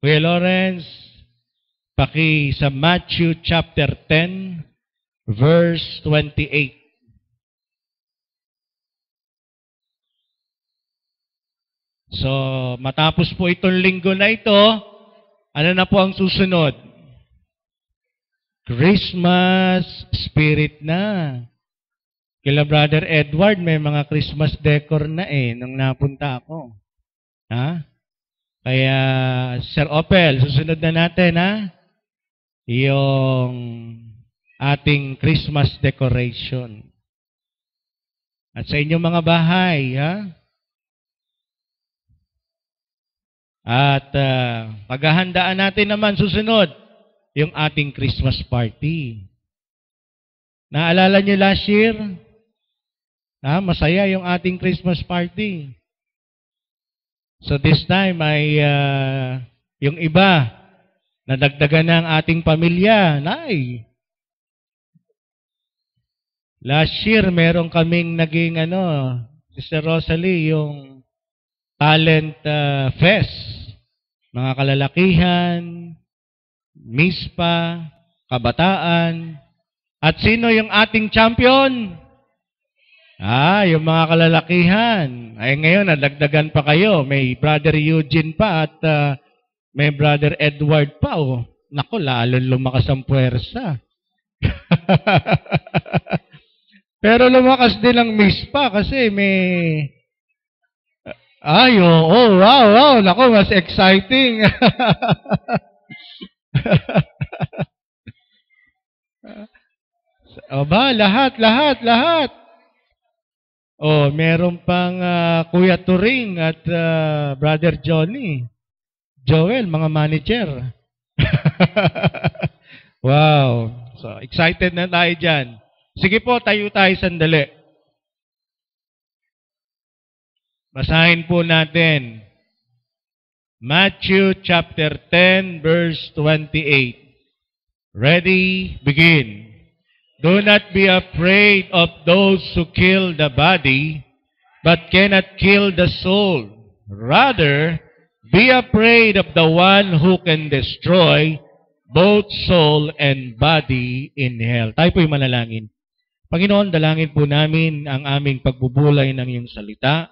Kuya Lawrence, sa Matthew chapter 10, verse 28. So, matapos po itong linggo na ito, ano na po ang susunod? Christmas spirit na. Kila Brother Edward, may mga Christmas decor na nung napunta ako. Ha? Kaya, Sir Opel, susunod na natin, yung ating Christmas decoration. At sa inyong mga bahay, At paghahandaan natin naman susunod, yung ating Christmas party. Naalala niyo last year? Masaya yung ating Christmas party. So this time ay yung iba, nadagdagan na ang ating pamilya. Last year, meron kaming naging Sister Rosalie, yung talent fest. Mga kalalakihan, MISPA, kabataan. At sino yung ating champion? Yung mga kalalakihan. Ay ngayon, nadagdagan pa kayo. May Brother Eugene pa at may Brother Edward pa. Naku, lalo lumakas ang puwersa. Pero lumakas din ang MISPA kasi may... wow. Naku, mas exciting. Lahat. Meron pang Kuya Turing at Brother Johnny. Joel, mga manager. Wow. So, excited na tayo dyan. Sige po, tayo sandali. Basahin po natin. Matthew chapter 10, verse 28. Ready, begin. Do not be afraid of those who kill the body, but cannot kill the soul. Rather, be afraid of the one who can destroy both soul and body in hell. Tayo po'y manalangin. Panginoon, dalangin po namin ang aming pagbubulay ng iyong salita.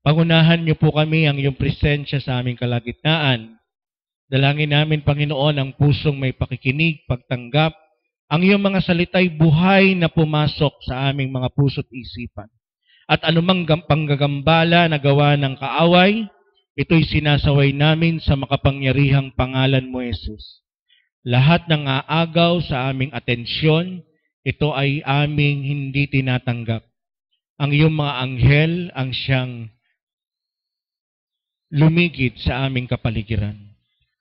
Pangunahan niyo po kami ang iyong presensya sa aming kalagitnaan. Dalangin namin, Panginoon, ang pusong may pakikinig, pagtanggap. Ang iyong mga salita'y buhay na pumasok sa aming mga puso't isipan. At anumang panggagambala na gawa ng kaaway, ito'y sinasaway namin sa makapangyarihang pangalan mo, Jesus. Lahat ng aagaw sa aming atensyon, ito ay aming hindi tinatanggap. Ang iyong mga anghel ang siyang lumigid sa aming kapaligiran.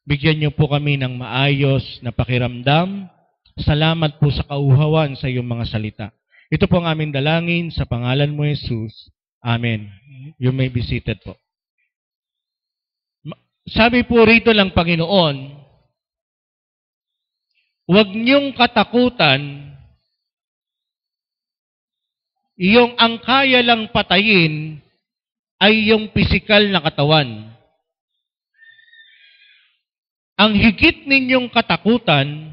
Bigyan niyo po kami ng maayos na pakiramdam. Salamat po sa kauhawan sa iyong mga salita. Ito po ang aming dalangin sa pangalan mo, Jesus. Amen. You may be seated po. Sabi po rito ng Panginoon, huwag niyong katakutan, iyong ang kaya lang patayin ay yung pisikal na katawan. Ang higit ninyong katakutan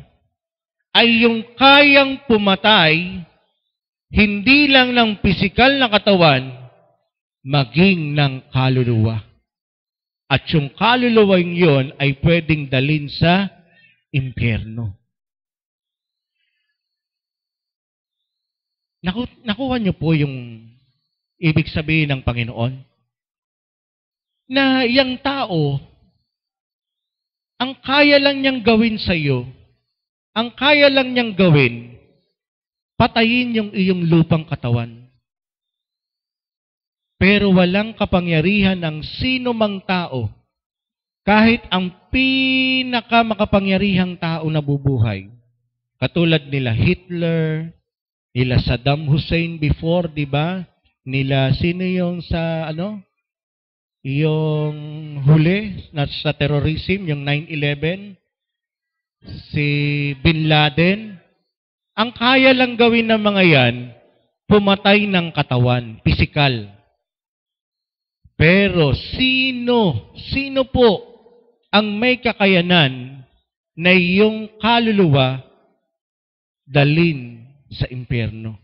ay yung kayang pumatay hindi lang ng pisikal na katawan, maging ng kaluluwa. At yung kaluluwang yon ay pwedeng dalhin sa impyerno. Nakuha niyo po yung ibig sabihin ng Panginoon? Na yung tao, ang kaya lang niyang gawin sa iyo, ang kaya lang niyang gawin, patayin yung iyong lupang katawan. Pero walang kapangyarihan ng sino mang tao, kahit ang pinakamakapangyarihang tao na bubuhay. Katulad nila Hitler, nila Saddam Hussein before, di ba? Nila, sino yung sa, yung huli sa terrorism, yung 9/11, si Bin Laden. Ang kaya lang gawin ng mga yan, pumatay ng katawan, pisikal. Pero sino po ang may kakayanan na iyong kaluluwa dalin sa impyerno.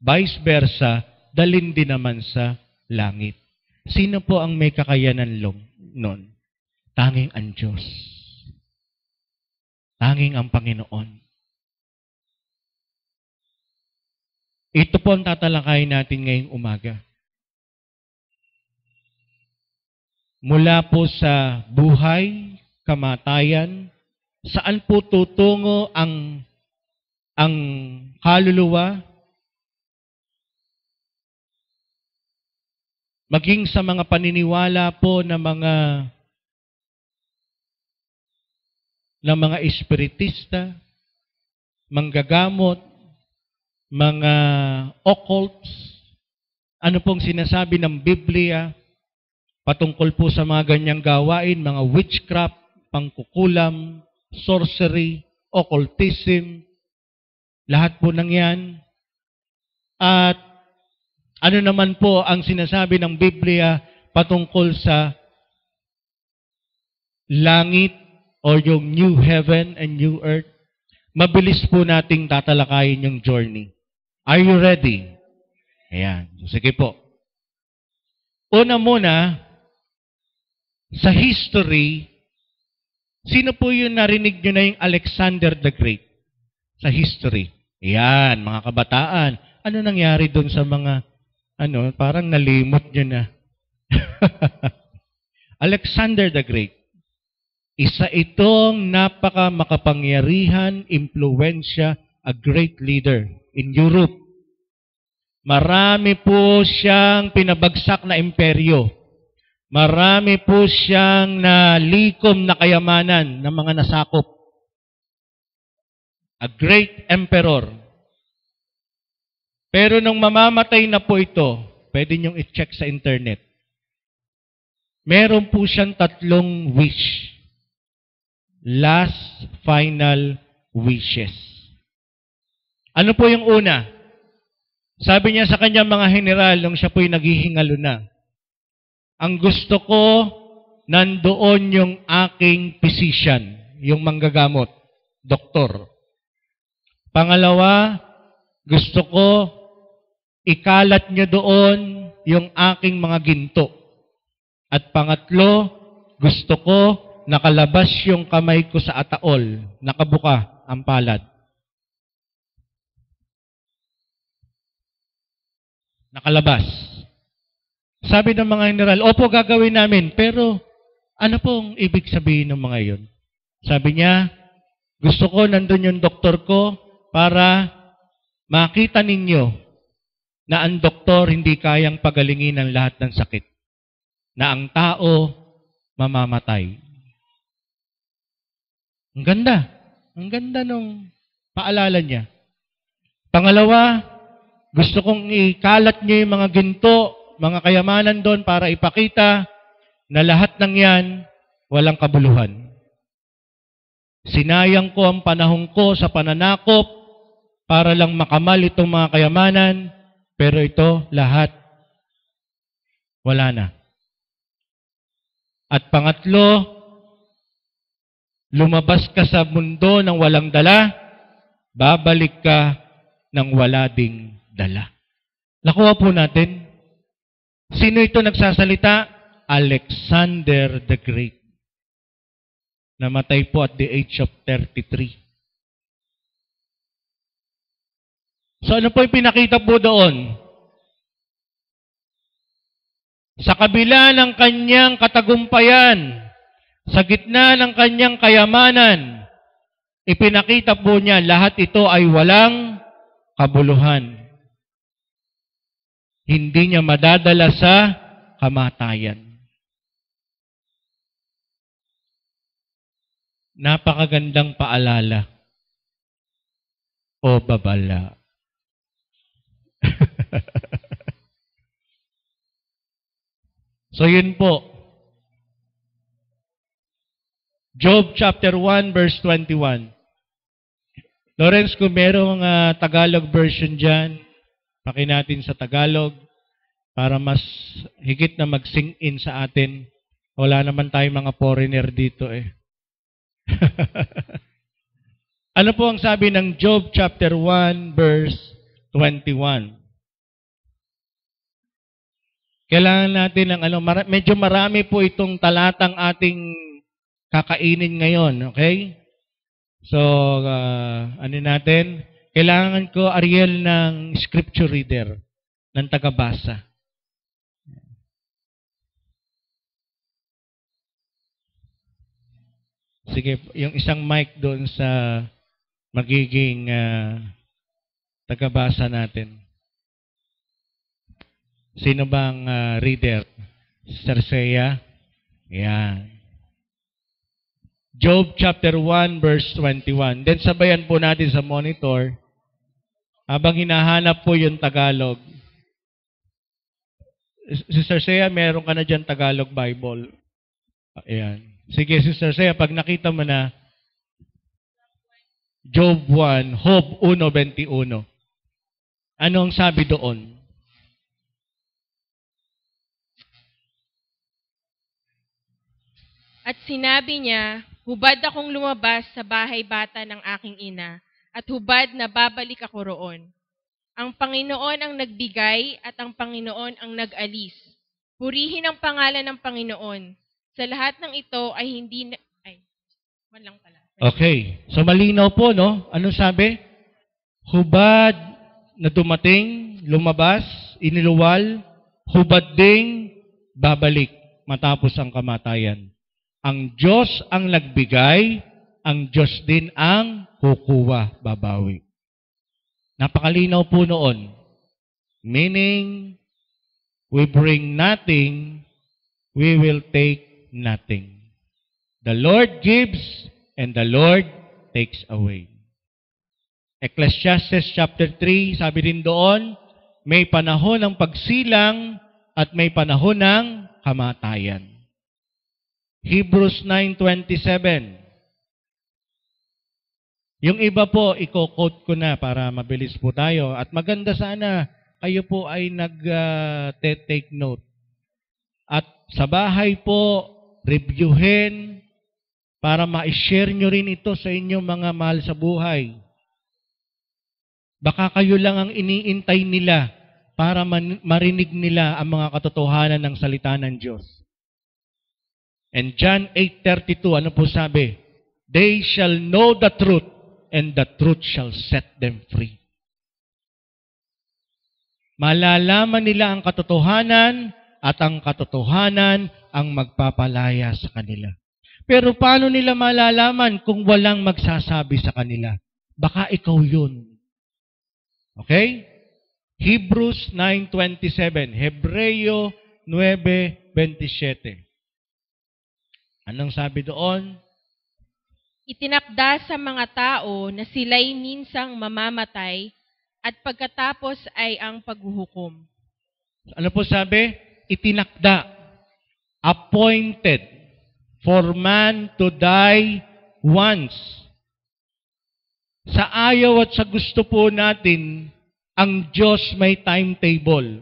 Vice versa, dalin din naman sa langit. Sino po ang may kakayanan nun? Tanging ang Diyos. Tanging ang Panginoon. Ito po ang tatalakayin natin ngayong umaga. Mula po sa buhay, kamatayan, saan po tutungo ang kaluluwa, maging sa mga paniniwala po ng mga espiritista, manggagamot, mga occults, ano pong sinasabi ng Biblia, patungkol po sa mga ganyang gawain, mga witchcraft, pangkukulam, sorcery, occultism, lahat po ng yan. At ano naman po ang sinasabi ng Biblia patungkol sa langit o yung new heaven and new earth? Mabilis po nating tatalakayin yung journey. Are you ready? Ayan. Sige po. Una muna, sa history, sino po yung narinig nyo na yung Alexander the Great? Sa history. Ayan, mga kabataan. Ano nangyari doon sa mga, parang nalimot nyo na. Alexander the Great. Isa itong napaka-makapangyarihan, impluwensya, a great leader in Europe. Marami po siyang pinabagsak na imperyo. Marami po siyang nalikom na kayamanan ng mga nasakop. A great emperor. Pero nung mamamatay na po ito, pwede niyong i-check sa internet. Meron po siyang 3 wish. Last, final wishes. Ano po yung una? Sabi niya sa kanyang mga general nung siya po'y naghihingalo na, ang gusto ko, nandoon yung aking physician, yung manggagamot, doktor. Pangalawa, gusto ko, ikalat niyo doon yung aking mga ginto. At pangatlo, gusto ko, nakalabas yung kamay ko sa ataol, nakabuka ang palad. Nakalabas. Sabi ng mga general, opo, gagawin namin, pero ano pong ibig sabihin ng mga iyon? Sabi niya, gusto ko nandun yung doktor ko para makita ninyo na ang doktor hindi kayang pagalingin ang lahat ng sakit. Na ang tao mamamatay. Ang ganda. Ang ganda nung paalala niya. Pangalawa, gusto kong ikalat niyo yung mga ginto, mga kayamanan doon para ipakita na lahat ng yan walang kabuluhan. Sinayang ko ang panahon ko sa pananakop para lang makamal itong mga kayamanan, pero ito lahat wala na. At pangatlo, lumabas ka sa mundo ng walang dala, babalik ka ng wala ding dala. Nakuha po natin. Sino ito nagsasalita? Alexander the Great. Namatay po at the age of 33. So ano po yung pinakita po doon? Sa kabila ng kanyang katagumpayan, sa gitna ng kanyang kayamanan, ipinakita po niya lahat ito ay walang kabuluhan. Hindi niya madadala sa kamatayan. Napakagandang paalala o babala. So yun po. Job chapter 1 verse 21. Lawrence, kung merong Tagalog version dyan, paki natin sa Tagalog para mas higit na mag-sink in sa atin Wala naman tayong mga foreigner dito eh. Ano po ang sabi ng Job chapter 1 verse 21? Kailangan natin ng medyo marami po itong talatang ating kakainin ngayon, okay? So, natin? Kailangan ko, Ariel, ng scripture reader, ng tagabasa. Sige, yung isang mic doon sa magiging tagabasa natin. Sino bang reader? Sister Sea? Yan. Job chapter 1 verse 21. Then sabayan po natin sa monitor habang hinahanap po yung Tagalog. Sister Sea, meron ka na dyan Tagalog Bible. Ayan. Sige, Sister Sea, pag nakita mo na Job 1, Job 1:21. Anong sabi doon? At sinabi niya, hubad akong lumabas sa bahay bata ng aking ina, at hubad na babalik ako roon. Ang Panginoon ang nagbigay at ang Panginoon ang nag-alis. Purihin ang pangalan ng Panginoon. Sa lahat ng ito ay hindi man lang pala. Okay. So malinaw po, no? Anong sabi? Hubad na dumating, lumabas, iniluwal, hubad ding babalik matapos ang kamatayan. Ang Diyos ang nagbigay, ang Diyos din ang kukuha, babawi. Napakalinaw po noon. Meaning, we bring nothing, we will take nothing. The Lord gives, and the Lord takes away. Ecclesiastes chapter 3, sabi rin doon, may panahon ng pagsilang at may panahon ng kamatayan. Hebrews 9:27. Yung iba po, i-quote ko na para mabilis po tayo. At maganda sana kayo po ay nag-take note. At sa bahay po, reviewin para ma-share nyo rin ito sa inyong mga mahal sa buhay. Baka kayo lang ang iniintay nila para marinig nila ang mga katotohanan ng salita ng Diyos. And John 8:32, ano po sabi? They shall know the truth, and the truth shall set them free. Malalaman nila ang katotohanan, at ang katotohanan ang magpapalaya sa kanila. Pero paano nila malalaman kung walang magsasabi sa kanila? Baka ikaw yun. Okay? Hebrews 9:27. Hebreo 9:27. Anong sabi doon? Itinakda sa mga tao na sila'y minsang mamamatay at pagkatapos ay ang paghuhukom. Ano po sabi? Itinakda. Appointed for man to die once. Sa ayaw at sa gusto po natin, ang Diyos may timetable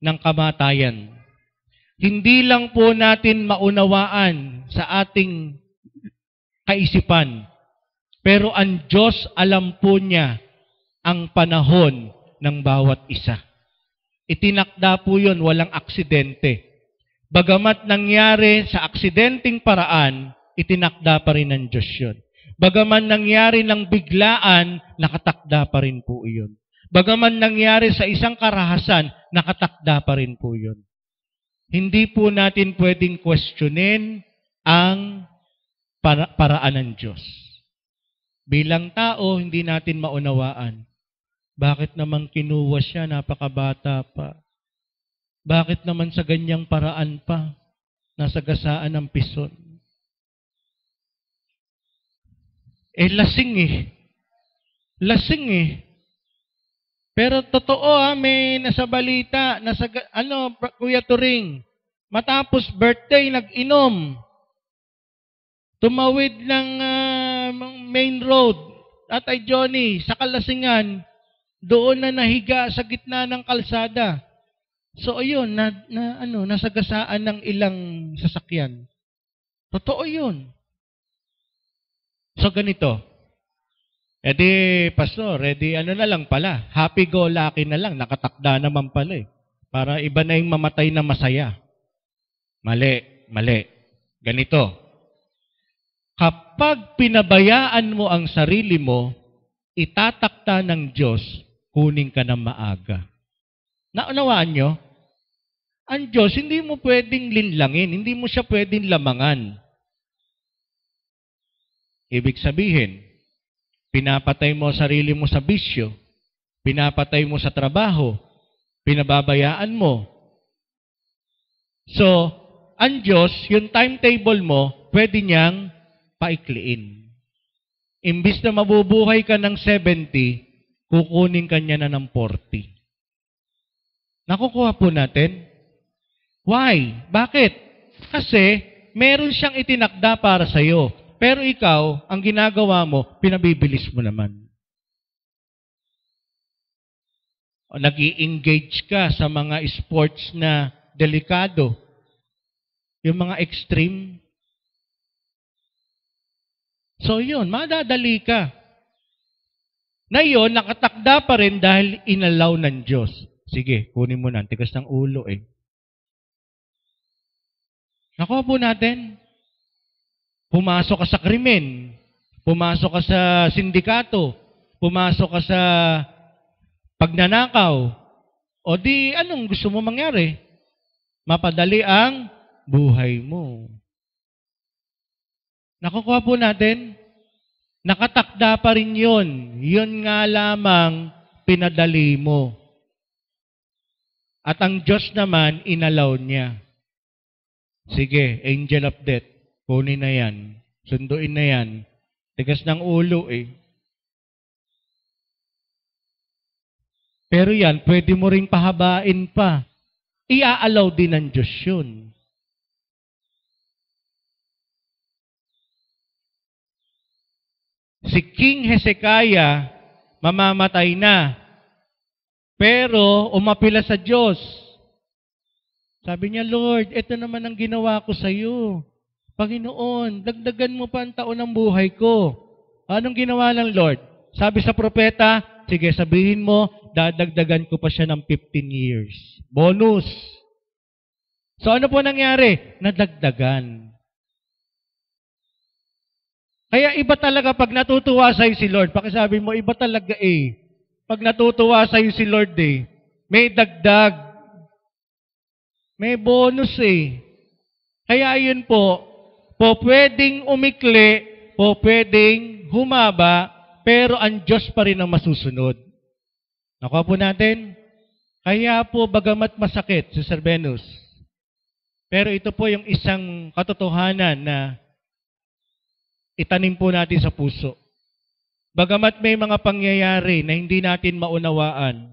ng kamatayan. Hindi lang po natin maunawaan sa ating kaisipan, pero ang Diyos alam po niya ang panahon ng bawat isa. Itinakda po yun, walang aksidente. Bagamat nangyari sa aksidenteng paraan, itinakda pa rin ng Diyos yun. Bagaman nangyari ng biglaan, nakatakda pa rin po iyon. Bagaman nangyari sa isang karahasan, nakatakda pa rin po yun. Hindi po natin pwedeng questionin ang paraan ng Diyos. Bilang tao, hindi natin maunawaan. Bakit naman kinuha siya, napakabata pa? Bakit naman sa ganyang paraan pa, nasagasaan ng pison? Lasing eh. Lasing eh. Pero totoo may nasa balita, Kuya Turing, matapos birthday, nag-inom. Tumawid ng main road, Tatay Johnny, sa Kalasingan, doon na nahiga sa gitna ng kalsada. So ayun, nasagasaan ng ilang sasakyan. Totoo yun. So ganito. Pastor, na lang pala. Happy-go-lucky na lang. Nakatakda naman pala eh. Para iba na yung mamatay na masaya. Mali. Ganito. Kapag pinabayaan mo ang sarili mo, itatakda ng Diyos, kunin ka ng maaga. Naunawaan nyo? Ang Diyos, hindi mo pwedeng linlangin. Hindi mo siya pwedeng lamangan. Ibig sabihin, pinapatay mo sarili mo sa bisyo, pinapatay mo sa trabaho, pinababayaan mo. So, ang Diyos, yung timetable mo, pwede niyang paikliin. Imbis na mabubuhay ka ng 70, kukunin ka niya na ng 40. Nakukuha po natin? Why? Bakit? Kasi, meron siyang itinakda para sa'yo. Pero ikaw, ang ginagawa mo, pinabibilis mo naman. O nag-i-engage ka sa mga sports na delikado. Yung mga extreme. So yun, madadali ka. Na yun, nakatakda pa rin dahil inalaw ng Diyos. Sige, kunin mo na. Tigas ng ulo eh. Nakuha po natin. Pumasok ka sa krimen. Pumasok ka sa sindikato. Pumasok ka sa pagnanakaw. O di, anong gusto mo mangyari? Mapadali ang buhay mo. Nakukuha po natin? Nakatakda pa rin yun. Yun nga lamang pinadali mo. At ang Diyos naman, inalaw niya. Sige, angel of death. Kunin na yan. Sunduin na yan. Tigas ng ulo eh. Pero yan, pwede mo ring pahabain pa. Iaalaw din ng Diyos yun. Si King Hezekiah, mamamatay na. Pero, umapila sa Diyos. Sabi niya, Lord, ito naman ang ginawa ko sa iyo. Panginoon, dagdagan mo pa ang taon ng buhay ko. Anong ginawa ng Lord? Sabi sa propeta, sige, sabihin mo, dadagdagan ko pa siya ng 15 years. Bonus. So ano po nangyari? Nadagdagan. Kaya iba talaga pag natutuwa sa'yo si Lord. Pakisabi mo, iba talaga eh. Pag natutuwa sa'yo si Lord eh, may dagdag. May bonus eh. Kaya yun po pwedeng umikli, pwedeng humaba, pero ang Diyos pa rin ang masusunod. Nakuha po natin? Kaya po, bagamat masakit, Sister Venus, pero ito po yung isang katotohanan na itanim po natin sa puso. Bagamat may mga pangyayari na hindi natin maunawaan,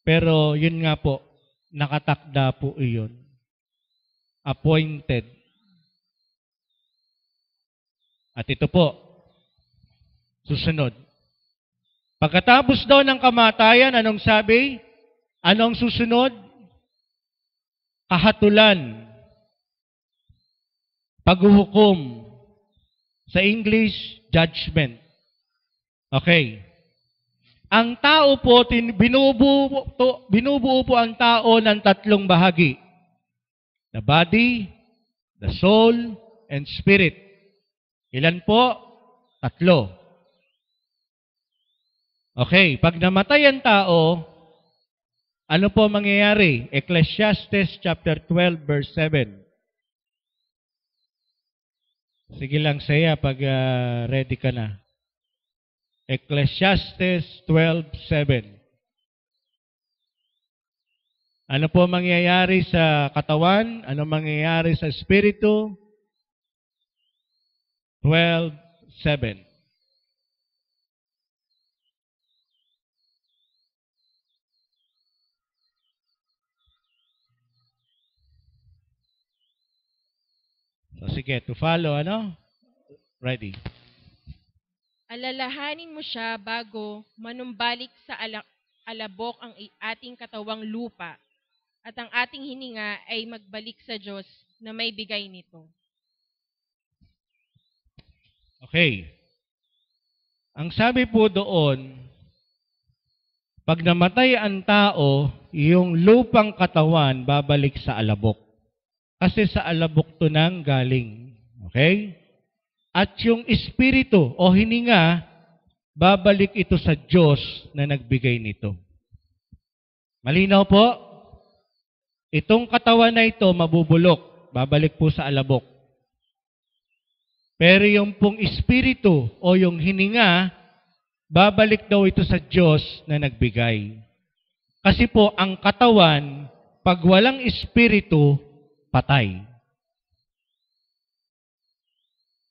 pero yun nga po, nakatakda po iyon. Appointed. At ito po, susunod. Pagkatapos daw ng kamatayan, anong sabi? Anong susunod? Kahatulan. Paghuhukom. Sa English, judgment. Okay. Ang tao po, binubuo po ang tao ng tatlong bahagi. The body, the soul, and spirit. Ilan po? 3. Okay, pag namatay ang tao, ano po mangyayari? Ecclesiastes chapter 12 verse 7. Sige lang saya pag ready ka na. Ecclesiastes 12:7. Ano po mangyayari sa katawan? Ano mangyayari sa espiritu? 12:7. So sige, to follow, Ready. Alalahanin mo siya bago manumbalik sa alabok ang ating katawang lupa at ang ating hininga ay magbalik sa Diyos na may bigay nito. Okay. Ang sabi po doon, pag namatay ang tao, yung lupang katawan babalik sa alabok. Kasi sa alabok to nang galing. Okay? At yung espiritu o hininga, babalik ito sa Diyos na nagbigay nito. Malinaw po? Itong katawan na ito mabubulok, babalik po sa alabok. Pero yung pong espiritu o yung hininga, babalik daw ito sa Diyos na nagbigay. Kasi po, ang katawan, pag walang espiritu, patay.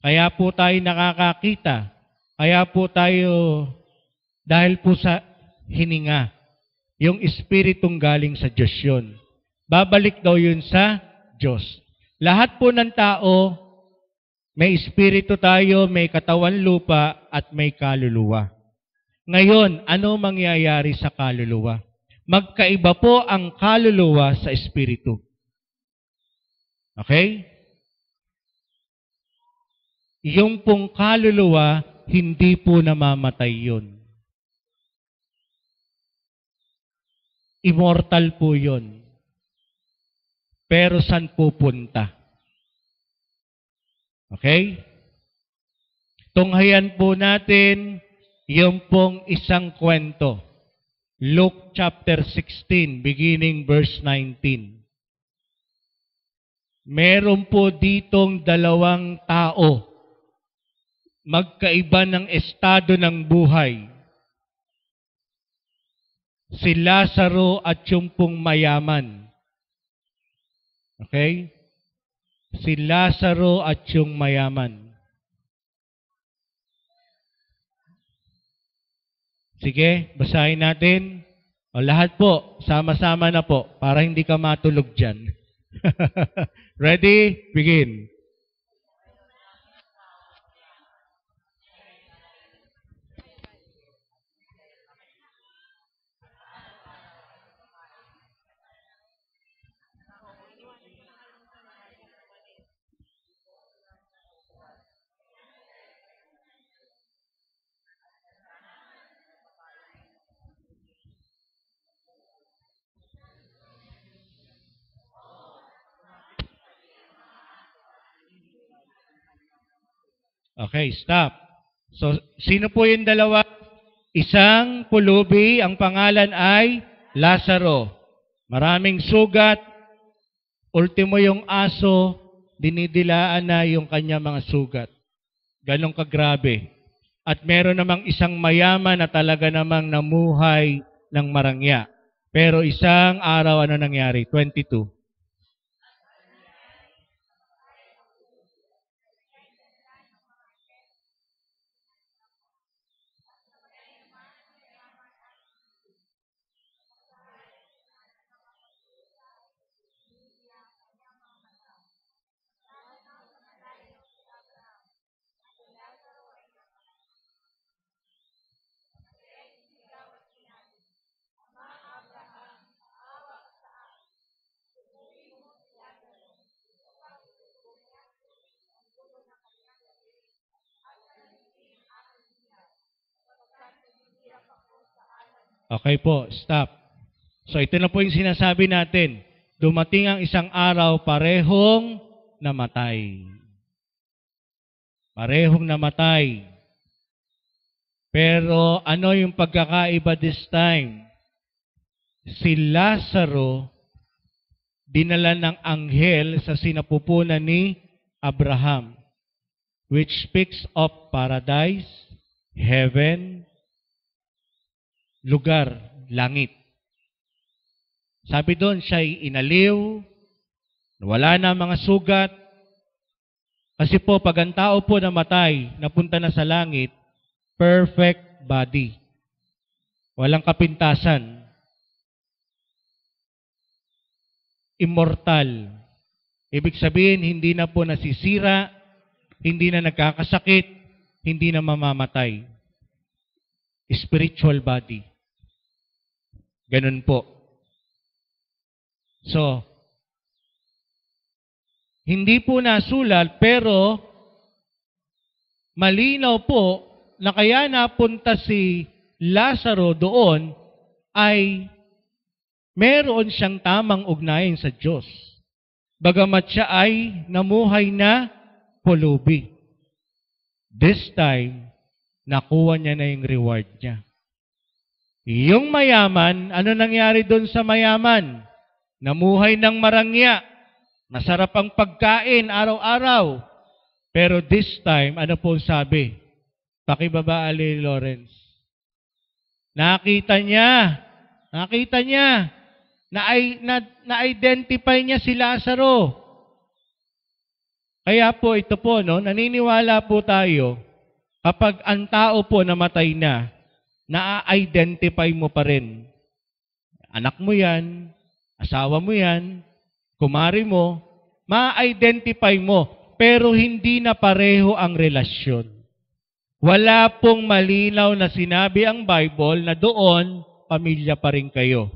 Kaya po tayo nakakakita. Kaya po tayo, dahil po sa hininga, yung espiritong galing sa Diyos yun. Babalik daw yun sa Diyos. Lahat po ng tao, may espiritu tayo, may katawan lupa, at may kaluluwa. Ngayon, ano mangyayari sa kaluluwa? Magkaiba po ang kaluluwa sa espiritu. Okay? Yung pong kaluluwa, hindi po namamatay yun. Immortal po yun. Pero saan pupunta? Okay? Tunghayan po natin yung pong isang kwento. Luke chapter 16, beginning verse 19. Meron po ditong dalawang tao. Magkaiba ng estado ng buhay. Si Lazaro at yung pong mayaman. Okay? Si Lazaro at yung mayaman. Sige, basahin natin. O lahat po, sama-sama na po, para hindi ka matulog dyan. Ready? Begin. Okay, stop. So, sino po yung dalawa? Isang pulubi, ang pangalan ay Lazaro. Maraming sugat. Ultimo yung aso, dinidilaan na yung kanya mga sugat. Ganong kagrabe. At meron namang isang mayaman na talaga namang namuhay ng marangya. Pero isang araw, ano nangyari? 22. Okay po, stop. So ito na po yung sinasabi natin. Dumating ang isang araw, parehong namatay. Parehong namatay. Pero ano yung pagkakaiba this time? Si Lazaro, dinala ng anghel sa sinapupunan ni Abraham, which speaks of paradise, heaven, lugar, langit. Sabi doon, siya'y inaliw, wala na mga sugat. Kasi po, pag ang tao po namatay, napunta na sa langit, perfect body. Walang kapintasan. Immortal. Ibig sabihin, hindi na po nasisira, hindi na nagkakasakit, hindi na mamamatay. Spiritual body. Ganun po. So, hindi po nasulat, pero malinaw po na kaya napunta si Lazaro doon ay meron siyang tamang ugnayan sa Diyos. Bagamat siya ay namuhay na pulubi. This time, nakuha niya na yung reward niya. Yung mayaman, ano nangyari doon sa mayaman? Namuhay ng marangya. Masarap ang pagkain araw-araw. Pero this time, ano po sabi? Pakibaba, Ali Lawrence. Nakita niya, na-identify niya si Lazaro. Kaya po ito po, no, naniniwala po tayo, kapag ang tao po namatay na, na-identify mo pa rin. Anak mo yan, asawa mo yan, kumari mo, ma-identify mo, pero hindi na pareho ang relasyon. Wala pong malinaw na sinabi ang Bible na doon, pamilya pa rin kayo.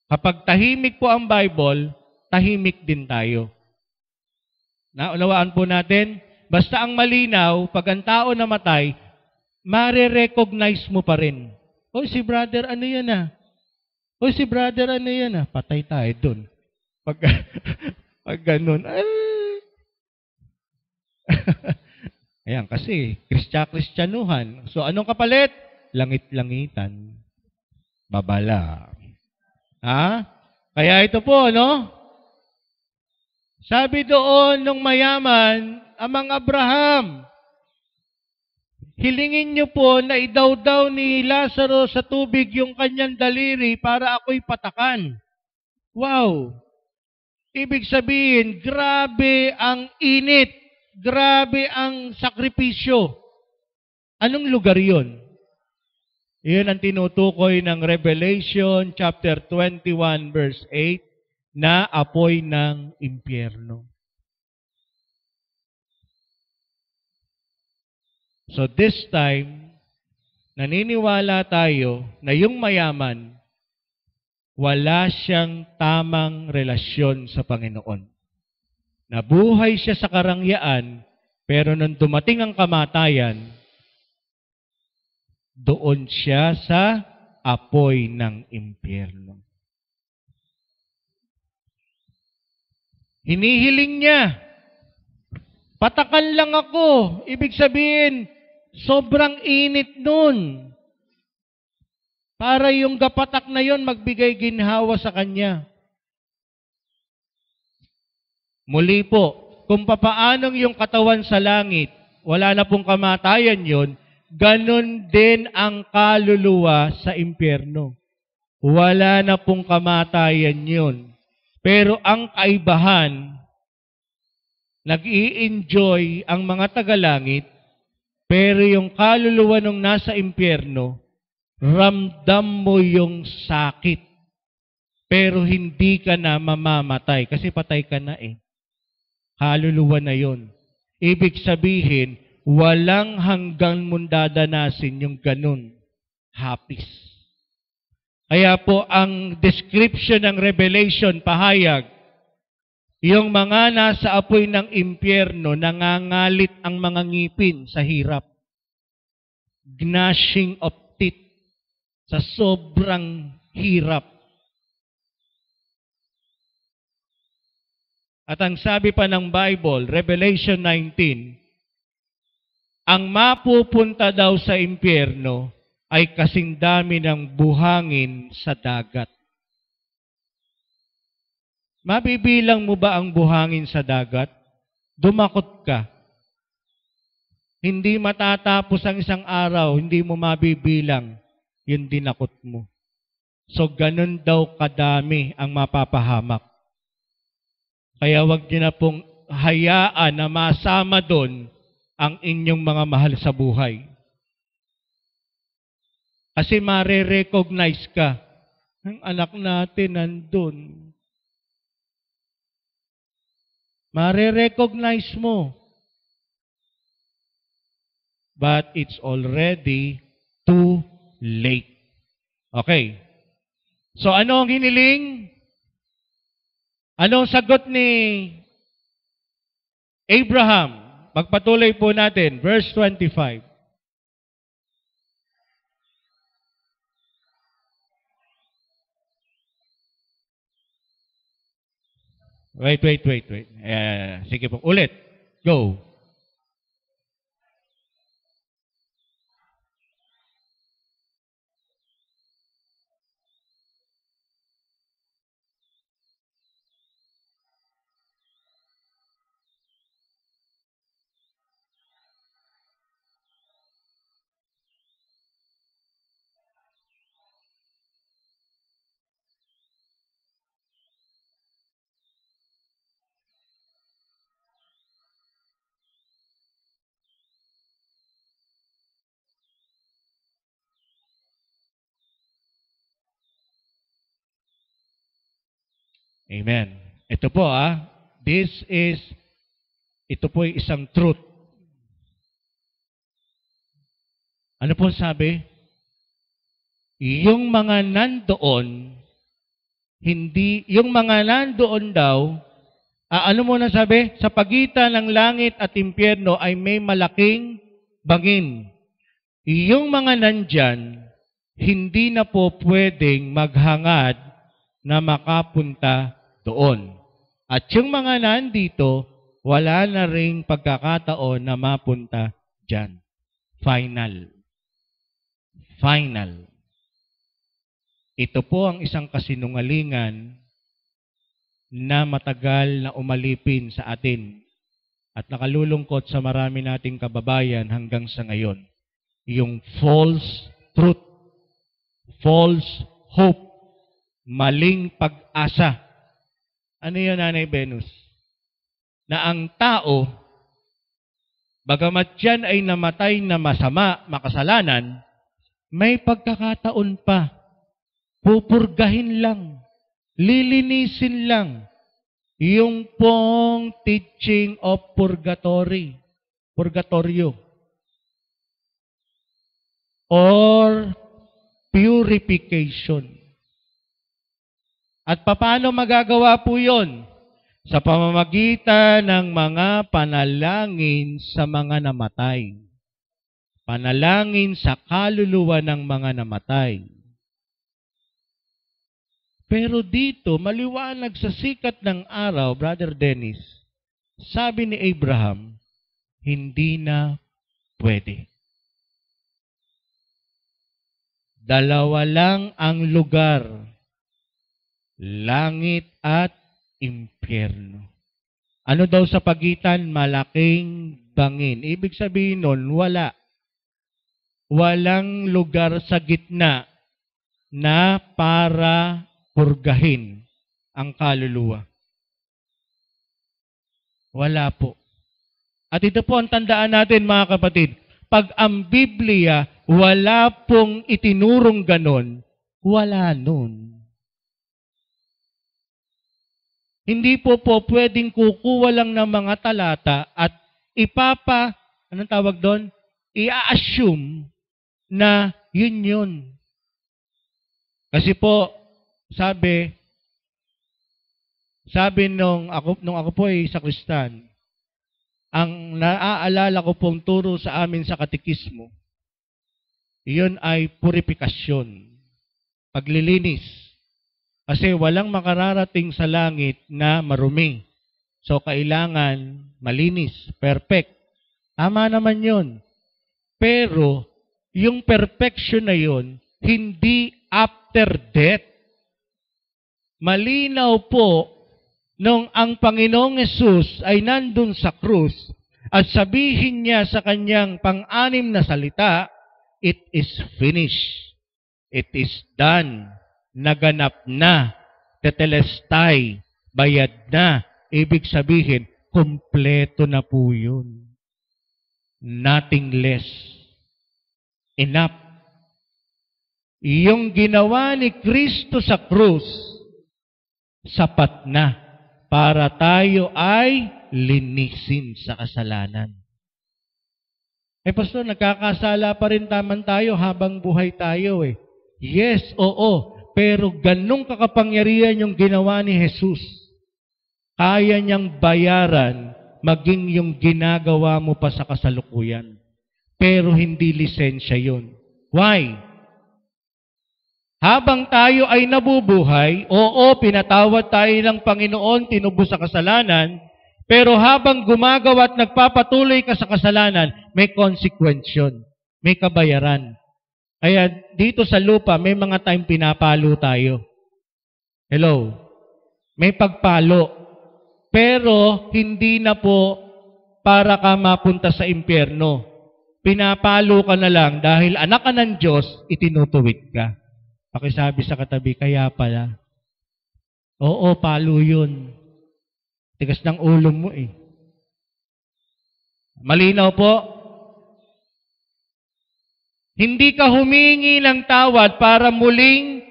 Kapag tahimik po ang Bible, tahimik din tayo. Naunawaan po natin, basta ang malinaw, pag ang tao namatay, mare-recognize mo pa rin. Oy, si brother, ano yan ah? Oy, si brother, ano yan ah? Patay tayo dun. Pag ganun, ayan, kasi, Kristyanuhan. So, anong kapalit? Langit-langitan. Babala. Ha? Kaya ito po, no? Sabi doon nung mayaman, amang Abraham, hilingin niyo po na idawdaw ni Lazaro sa tubig yung kanyang daliri para ako'y patakan. Wow! Ibig sabihin, grabe ang init. Grabe ang sakripisyo. Anong lugar yun? Iyon ang tinutukoy ng Revelation chapter 21 verse 8 na apoy ng impyerno. So this time, naniniwala tayo na yung mayaman, wala siyang tamang relasyon sa Panginoon. Nabuhay siya sa karangyaan, pero nung dumating ang kamatayan, doon siya sa apoy ng impyerno. Hinihiling niya, patakan lang ako. Ibig sabihin, sobrang init nun. Para yung gapatak na yon magbigay ginhawa sa kanya. Muli po, kung papaanong yung katawan sa langit, wala na pong kamatayan yon, ganon din ang kaluluwa sa impyerno. Wala na pong kamatayan yon. Pero ang kaibahan, nag-i-enjoy ang mga tagalangit, pero yung kaluluwa nung nasa impyerno, ramdam mo yung sakit. Pero hindi ka na mamamatay kasi patay ka na eh. Kaluluwa na yon. Ibig sabihin, walang hanggang mong dadanasin yung ganun. Hapis. Kaya po, ang description ng Revelation, pahayag, yung mga nasa apoy ng impyerno, nangangalit ang mga ngipin sa hirap. Gnashing of teeth sa sobrang hirap. At ang sabi pa ng Bible, Revelation 19, ang mapupunta daw sa impyerno ay kasing dami ng buhangin sa dagat. Mabibilang mo ba ang buhangin sa dagat? Dumakot ka. Hindi matatapos ang isang araw, hindi mo mabibilang yung dinakot mo. So, ganun daw kadami ang mapapahamak. Kaya wag niyo na pong hayaan na masama doon ang inyong mga mahal sa buhay. Kasi mare-recognize ka. Ang anak natin nandun. Mare-recognize mo. But it's already too late. Okay. So ano ang hiniling? Anong sagot ni Abraham? Pagpatuloy po natin, verse 25. Wait. Sige po, ulit. Go. Amen. Ito po ito po ay isang truth. Ano po sabi? Yung mga nandoon daw, ano mo na sabi? Sa pagitan ng langit at impyerno ay may malaking bangin. Yung mga nandyan, hindi na po pwedeng maghangad na makapunta doon. At yung mga nandito, wala na ring pagkakataon na mapunta dyan. Final. Ito po ang isang kasinungalingan na matagal na umalipin sa atin at nakalulungkot sa marami nating kababayan hanggang sa ngayon. Yung false truth, false hope, maling pag-asa. Ano yun, Nanay Venus? Na ang tao, bagamat yan ay namatay na masama, makasalanan, may pagkakataon pa. Pupurgahin lang. Lilinisin lang. Yung pong teaching of purgatorio. Or purification. At paano magagawa po yun? Sa pamamagitan ng mga panalangin sa mga namatay. Panalangin sa kaluluwa ng mga namatay. Pero dito, maliwanag sa sikat ng araw, Brother Dennis, sabi ni Abraham, hindi na pwede. Dalawa lang ang lugar, langit at impyerno. Ano daw sa pagitan? Malaking bangin. Ibig sabihin nun, wala. Walang lugar sa gitna na para purgahin ang kaluluwa. Wala po. At ito po ang tandaan natin, mga kapatid. Pag ang Biblia, wala pong itinurong ganon, wala nun. Hindi po pwedeng kukuha lang ng mga talata at anong tawag doon? I-assume na yun. Kasi po, sabi nung ako po ay sakristan, ang naaalala ko pong turo sa amin sa katekismo, iyon ay purifikasyon, paglilinis. Kasi walang makararating sa langit na marumi. So, kailangan malinis, perfect. Tama naman yun. Pero, yung perfection na yun, hindi after death. Malinaw po, nung ang Panginoong Yesus ay nandun sa krus, at sabihin niya sa kanyang pang-anim na salita, it is finished. It is done. Naganap na. Tetelestai. Bayad na. Ibig sabihin, kompleto na po yun. Nothing less. Enough. Yung ginawa ni Kristo sa krus, sapat na para tayo ay linisin sa kasalanan. Pastor, nagkakasala pa rin taman tayo habang buhay tayo eh. Yes, oo. Pero ganong kakapangyarihan yung ginawa ni Jesus. Kaya niyang bayaran maging yung ginagawa mo pa sa kasalukuyan. Pero hindi lisensya yun. Why? Habang tayo ay nabubuhay, oo, pinatawad tayo ng Panginoon, tinubos sa kasalanan, pero habang gumagawa at nagpapatuloy ka sa kasalanan, may consequence yun. May kabayaran. Kaya dito sa lupa, may mga time pinapalo tayo. Hello? May pagpalo. Pero hindi na po para ka mapunta sa impyerno. Pinapalo ka na lang dahil anak ka ng Diyos, itinutuwid ka. Pakisabi sa katabi, kaya pala. Oo, palo yun. Tigas ng ulo mo eh. Malinaw po? Hindi ka humingi ng tawad para muling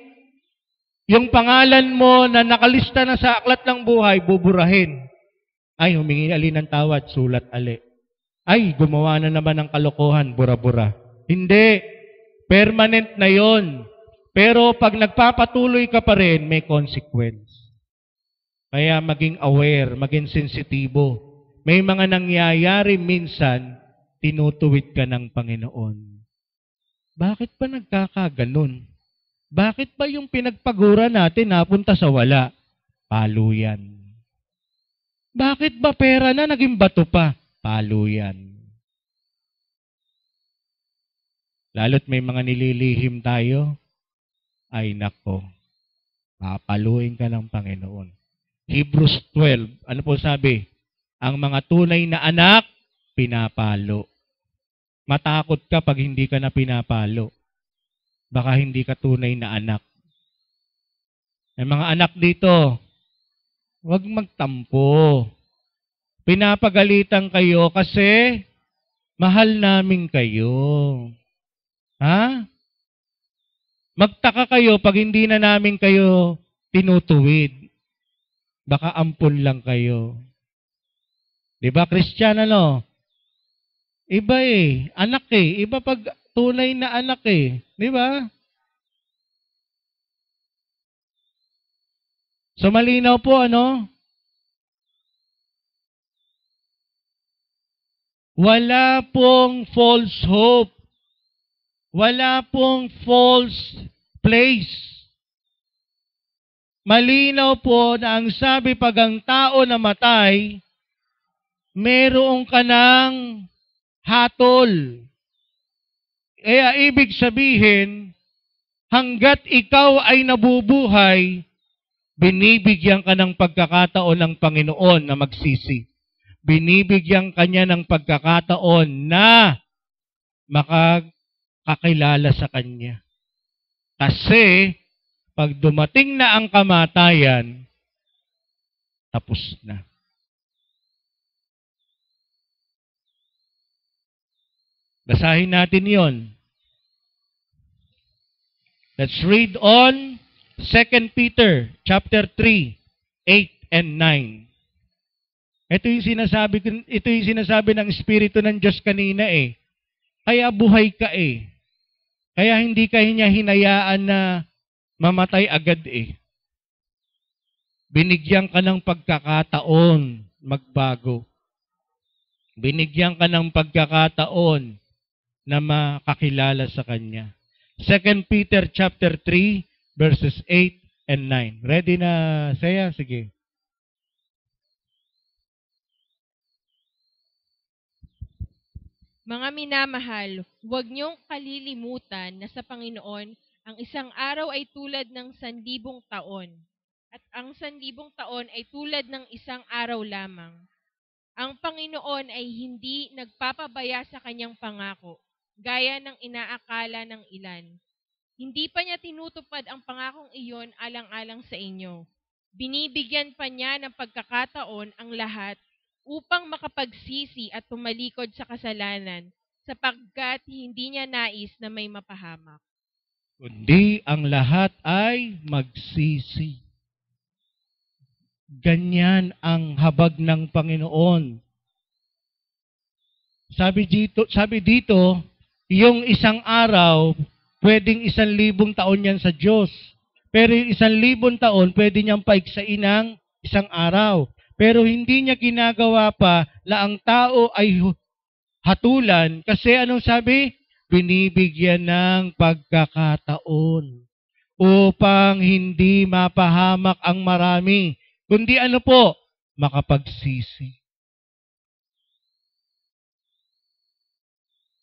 yung pangalan mo na nakalista na sa aklat ng buhay, buburahin. Ay, humingi ali ng tawad, sulat ali. Ay, gumawa na naman ng kalokohan, bura-bura. Hindi. Permanent na yon. Pero pag nagpapatuloy ka pa rin, may consequence. Kaya maging aware, maging sensitibo. May mga nangyayari minsan, tinutuwid ka ng Panginoon. Bakit ba nagkakaganon? Bakit ba yung pinagpagura natin napunta sa wala? Palo yan. Bakit ba pera na naging bato pa? Palo yan. Lalo't may mga nililihim tayo, ay nako, papaluin ka ng Panginoon. Hebrews 12, ano po sabi? Ang mga tunay na anak, pinapalo. Matakot ka pag hindi ka na pinapalo. Baka hindi ka tunay na anak. May mga anak dito, huwag magtampo. Pinapagalitan kayo kasi mahal namin kayo. Ha? Magtaka kayo pag hindi na namin kayo tinutuwid. Baka ampun lang kayo. Diba, Christian, ano? Iba eh. Anak eh. Iba pag tunay na anak eh. Diba? So, malinaw po, ano? Wala pong false hope. Wala pong false place. Malinaw po na ang sabi pag ang tao namatay, meron ka ng hatol. Kaya ibig sabihin, hanggat ikaw ay nabubuhay, binibigyan ka ng pagkakataon ng Panginoon na magsisi. Binibigyan ka niya ng pagkakataon na makakakilala sa Kanya. Kasi, pag dumating na ang kamatayan, tapos na. Basahin natin yon. Let's read on 2 Peter chapter 3, 8 and 9. Ito yung sinasabi ng Espiritu ng Diyos kanina eh. Kaya buhay ka eh. Kaya hindi ka niya hinayaan na mamatay agad eh. Binigyan ka ng pagkakataon magbago. Binigyan ka ng pagkakataon na makakilala sa Kanya. 2 Peter chapter 3 verses 8 and 9. Ready na, Saya? Sige. Mga minamahal, huwag niyong kalilimutan na sa Panginoon, ang isang araw ay tulad ng 1,000 taon, at ang 1,000 taon ay tulad ng isang araw lamang. Ang Panginoon ay hindi nagpapabaya sa kanyang pangako, gaya ng inaakala ng ilan. Hindi pa niya tinutupad ang pangakong iyon alang-alang sa inyo. Binibigyan pa niya ng pagkakataon ang lahat upang makapagsisi at tumalikod sa kasalanan, sapagkat hindi niya nais na may mapahamak. Kundi ang lahat ay magsisi. Ganyan ang habag ng Panginoon. Sabi dito, yung isang araw, pwedeng 1,000 taon yan sa Diyos. Pero yung 1,000 taon, pwede niyang paiksain ng isang araw. pero hindi niya ginagawa pa na ang tao ay hatulan kasi anong sabi? Binibigyan ng pagkakataon upang hindi mapahamak ang marami, kundi ano po? Makapagsisi.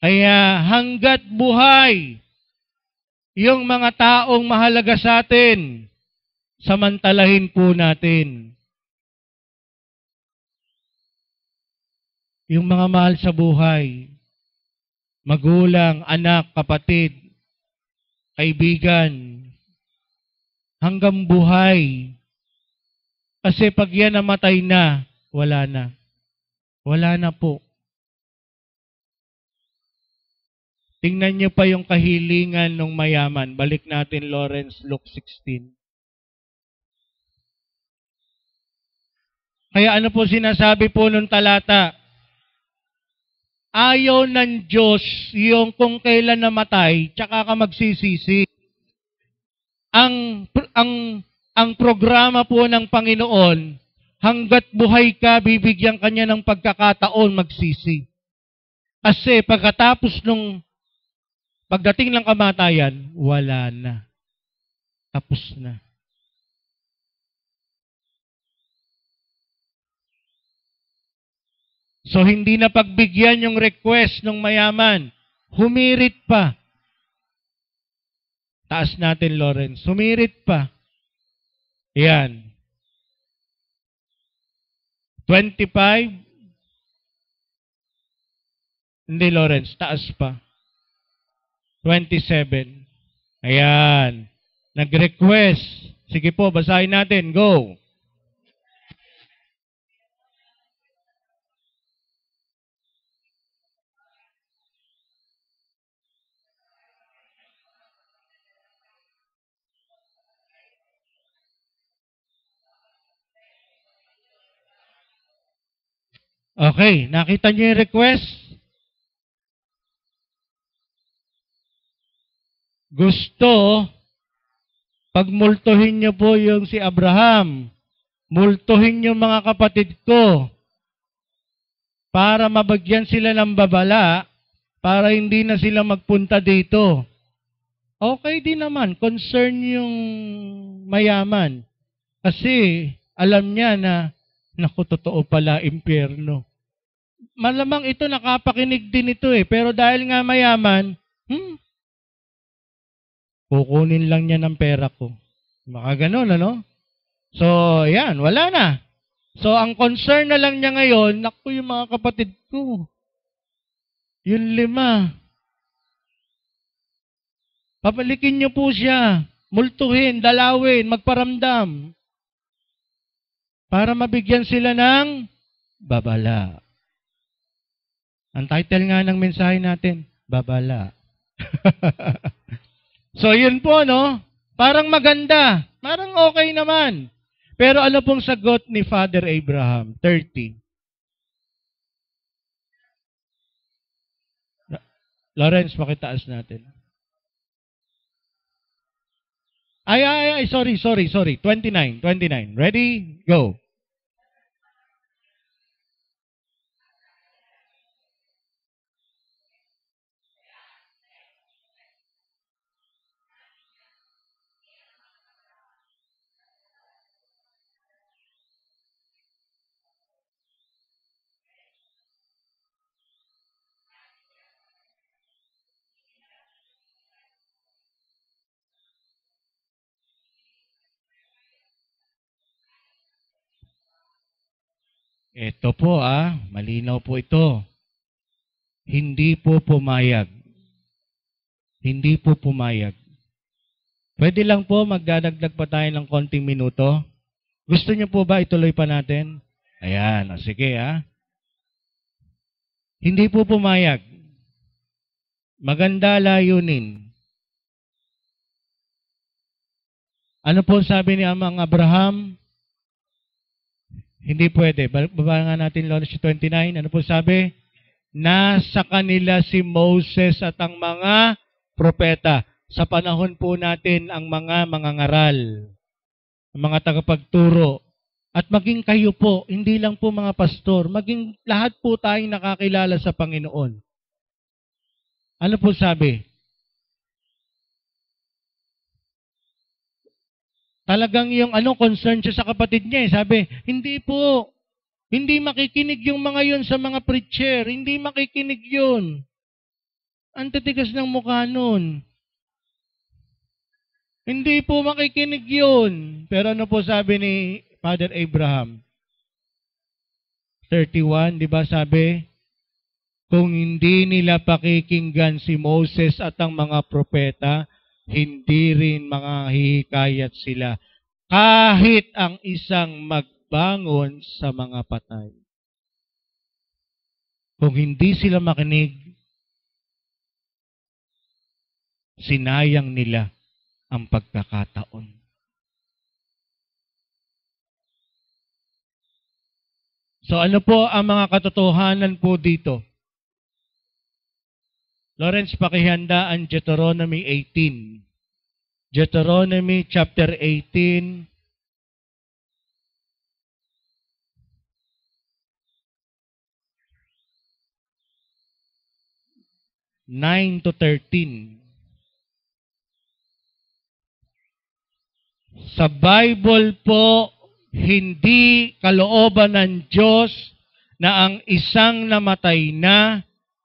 Kaya hanggat buhay yung mga taong mahalaga sa atin, samantalahin po natin. Yung mga mahal sa buhay, magulang, anak, kapatid, kaibigan, hanggang buhay. Kasi pag yan namatay na, wala na. Wala na po. Tingnan niyo pa yung kahilingan ng mayaman. Balik natin, Lawrence, Luke 16. Kaya ano po sinasabi po nung talata? Ayaw ng Diyos yung kung kailan namatay, tsaka ka magsisisi. Ang programa po ng Panginoon, hanggat buhay ka, bibigyan kanya ng pagkakataon magsisi. Kasi pagdating ng kamatayan, wala na. Tapos na. So, hindi na pagbigyan yung request ng mayaman. Humirit pa. Taas natin, Lawrence. Humirit pa. Yan. 25. Hindi, Lawrence. Taas pa. 27. Ayan. Nag-request. Sige po, basahin natin. Go. Okay, nakita niyo yung request? Gusto, pagmultuhin niyo po yung si Abraham, multuhin niyo mga kapatid ko para mabagyan sila ng babala, para hindi na sila magpunta dito. Okay din naman, concern yung mayaman. Kasi alam niya na, naku, totoo pala, impyerno. Malamang ito, nakapakinig din ito pero dahil nga mayaman, kukunin lang niya ng pera ko. Maka ganon, ano? So, yan, wala na. So, ang concern na lang niya ngayon, naku, yung mga kapatid ko. Yung 5. Papalikin niyo po siya. Multuhin, dalawin, magparamdam. Para mabigyan sila ng babala. Ang title nga ng mensahe natin, babala. So, yun po, no? Parang maganda. Parang okay naman. Pero ano pong sagot ni Father Abraham? 30. Lawrence, pakitaas natin. Sorry. 29. Ready? Go. Ito po malinaw po ito. Hindi po pumayag. Hindi po pumayag. Pwede lang po magdadagdag pa tayo ng konting minuto. Gusto niyo po ba ituloy pa natin? Ayan, sige Hindi po pumayag. Maganda layunin. Ano po sabi ni Amang Abraham? Hindi pwede. Baba nga natin Lawrence 29. Ano po sabi? Nasa kanila si Moses at ang mga propeta. Sa panahon po natin ang mga mangangaral, ang mga tagapagturo, At maging kayo po, hindi lang po mga pastor, maging lahat po tayong nakakilala sa Panginoon. Ano po sabi? Talagang yung concern siya sa kapatid niya. Sabi, hindi po. Hindi makikinig yung mga yun sa mga preacher. Hindi makikinig yun. Ang titigas ng mukha nun. Hindi po makikinig yun. Pero ano po sabi ni Father Abraham? 31, di ba sabi? Kung hindi nila pakikinggan si Moses at ang mga propeta, hindi rin mga hihikayat sila. Kahit ang isang magbangon sa mga patay. Kung hindi sila makinig, sinayang nila ang pagkakataon. So ano po ang mga katotohanan po dito? Lawrence, pakihanda ang Deuteronomy 18. Deuteronomy chapter 18. (9 to 13). Sa Bible po, hindi kalooban ng Diyos na ang isang namatay na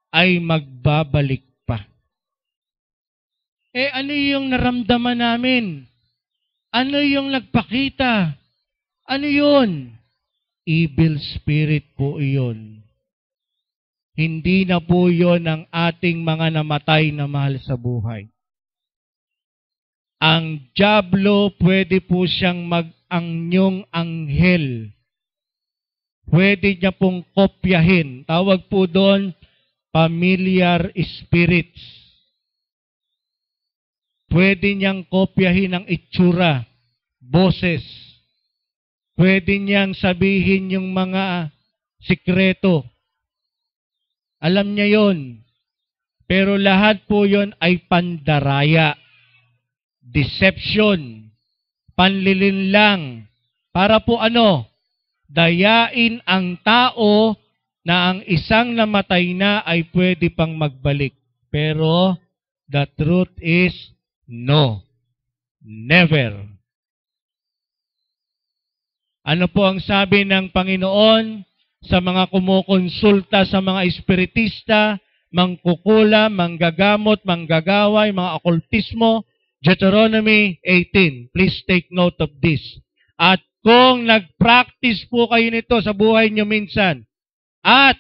ay magbabalik pa. Ano yung naramdaman namin? Ano yung nagpakita? Ano yun? Evil spirit po iyon. Hindi na po yun ang ating mga namatay na mahal sa buhay. Ang dyablo, pwede po siyang mag-anyong anghel. Pwede niya pong kopyahin. Tawag po doon, familiar spirits. Pwede niyang kopyahin ang itsura, boses. Pwede niyang sabihin yung mga sikreto. Alam niya yon. Pero lahat po yon ay pandaraya. Deception, panlilinlang, para po dayain ang tao na ang isang namatay na ay pwede pang magbalik. Pero the truth is no, never. Ano po ang sabi ng Panginoon sa mga kumukonsulta sa mga espiritista, mangkukula, manggagamot, manggagaway, mga okultismo? Deuteronomy 18. Please take note of this. At kung nag-practice po kayo nito sa buhay nyo minsan, at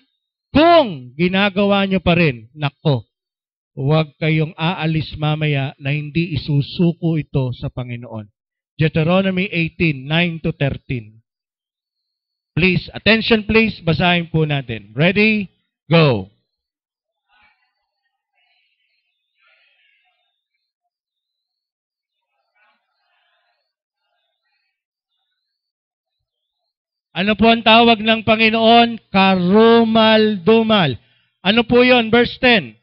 kung ginagawa nyo pa rin, nako, huwag kayong aalis mamaya na hindi isusuko ito sa Panginoon. Deuteronomy 18, 9 to 13. Please, attention please, basahin po natin. Ready? Go! Ano po ang tawag ng Panginoon? Karumal-dumal. Ano po yon? Verse 10.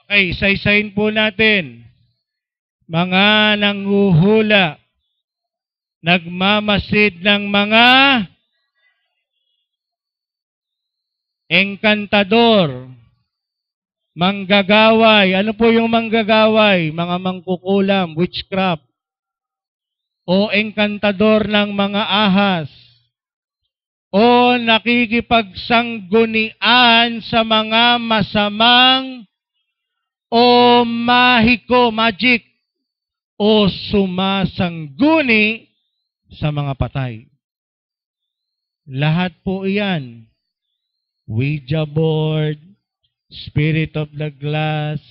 Okay, isa-isahin po natin. Mga nanghuhula, nagmamasid ng mga engkantador, manggagaway. Ano po yung manggagaway? Mga mangkukulam, witchcraft, o engkantador ng mga ahas, o nakikipagsanggunian sa mga masamang o mahiko, magic, o sumasangguni sa mga patay. Lahat po iyan. Ouija board, spirit of the glass,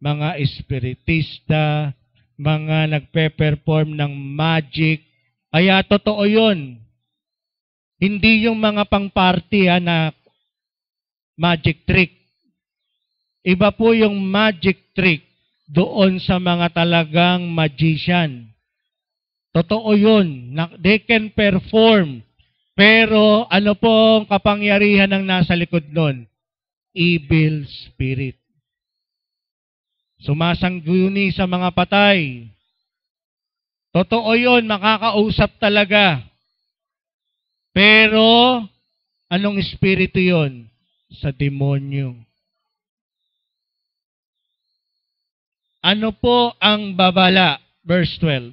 mga espiritista, mga nagpe-perform ng magic. Kaya totoo yun. Hindi yung mga pang-party na magic trick. Iba po yung magic trick doon sa mga talagang magician. Totoo yun. They can perform Pero ano pong kapangyarihan ang nasa likod nun? Evil spirit. Sumasangguni sa mga patay. Totoo yun, makakausap talaga. Pero, anong espiritu yun? Sa demonyo. Ano po ang babala? Verse 12.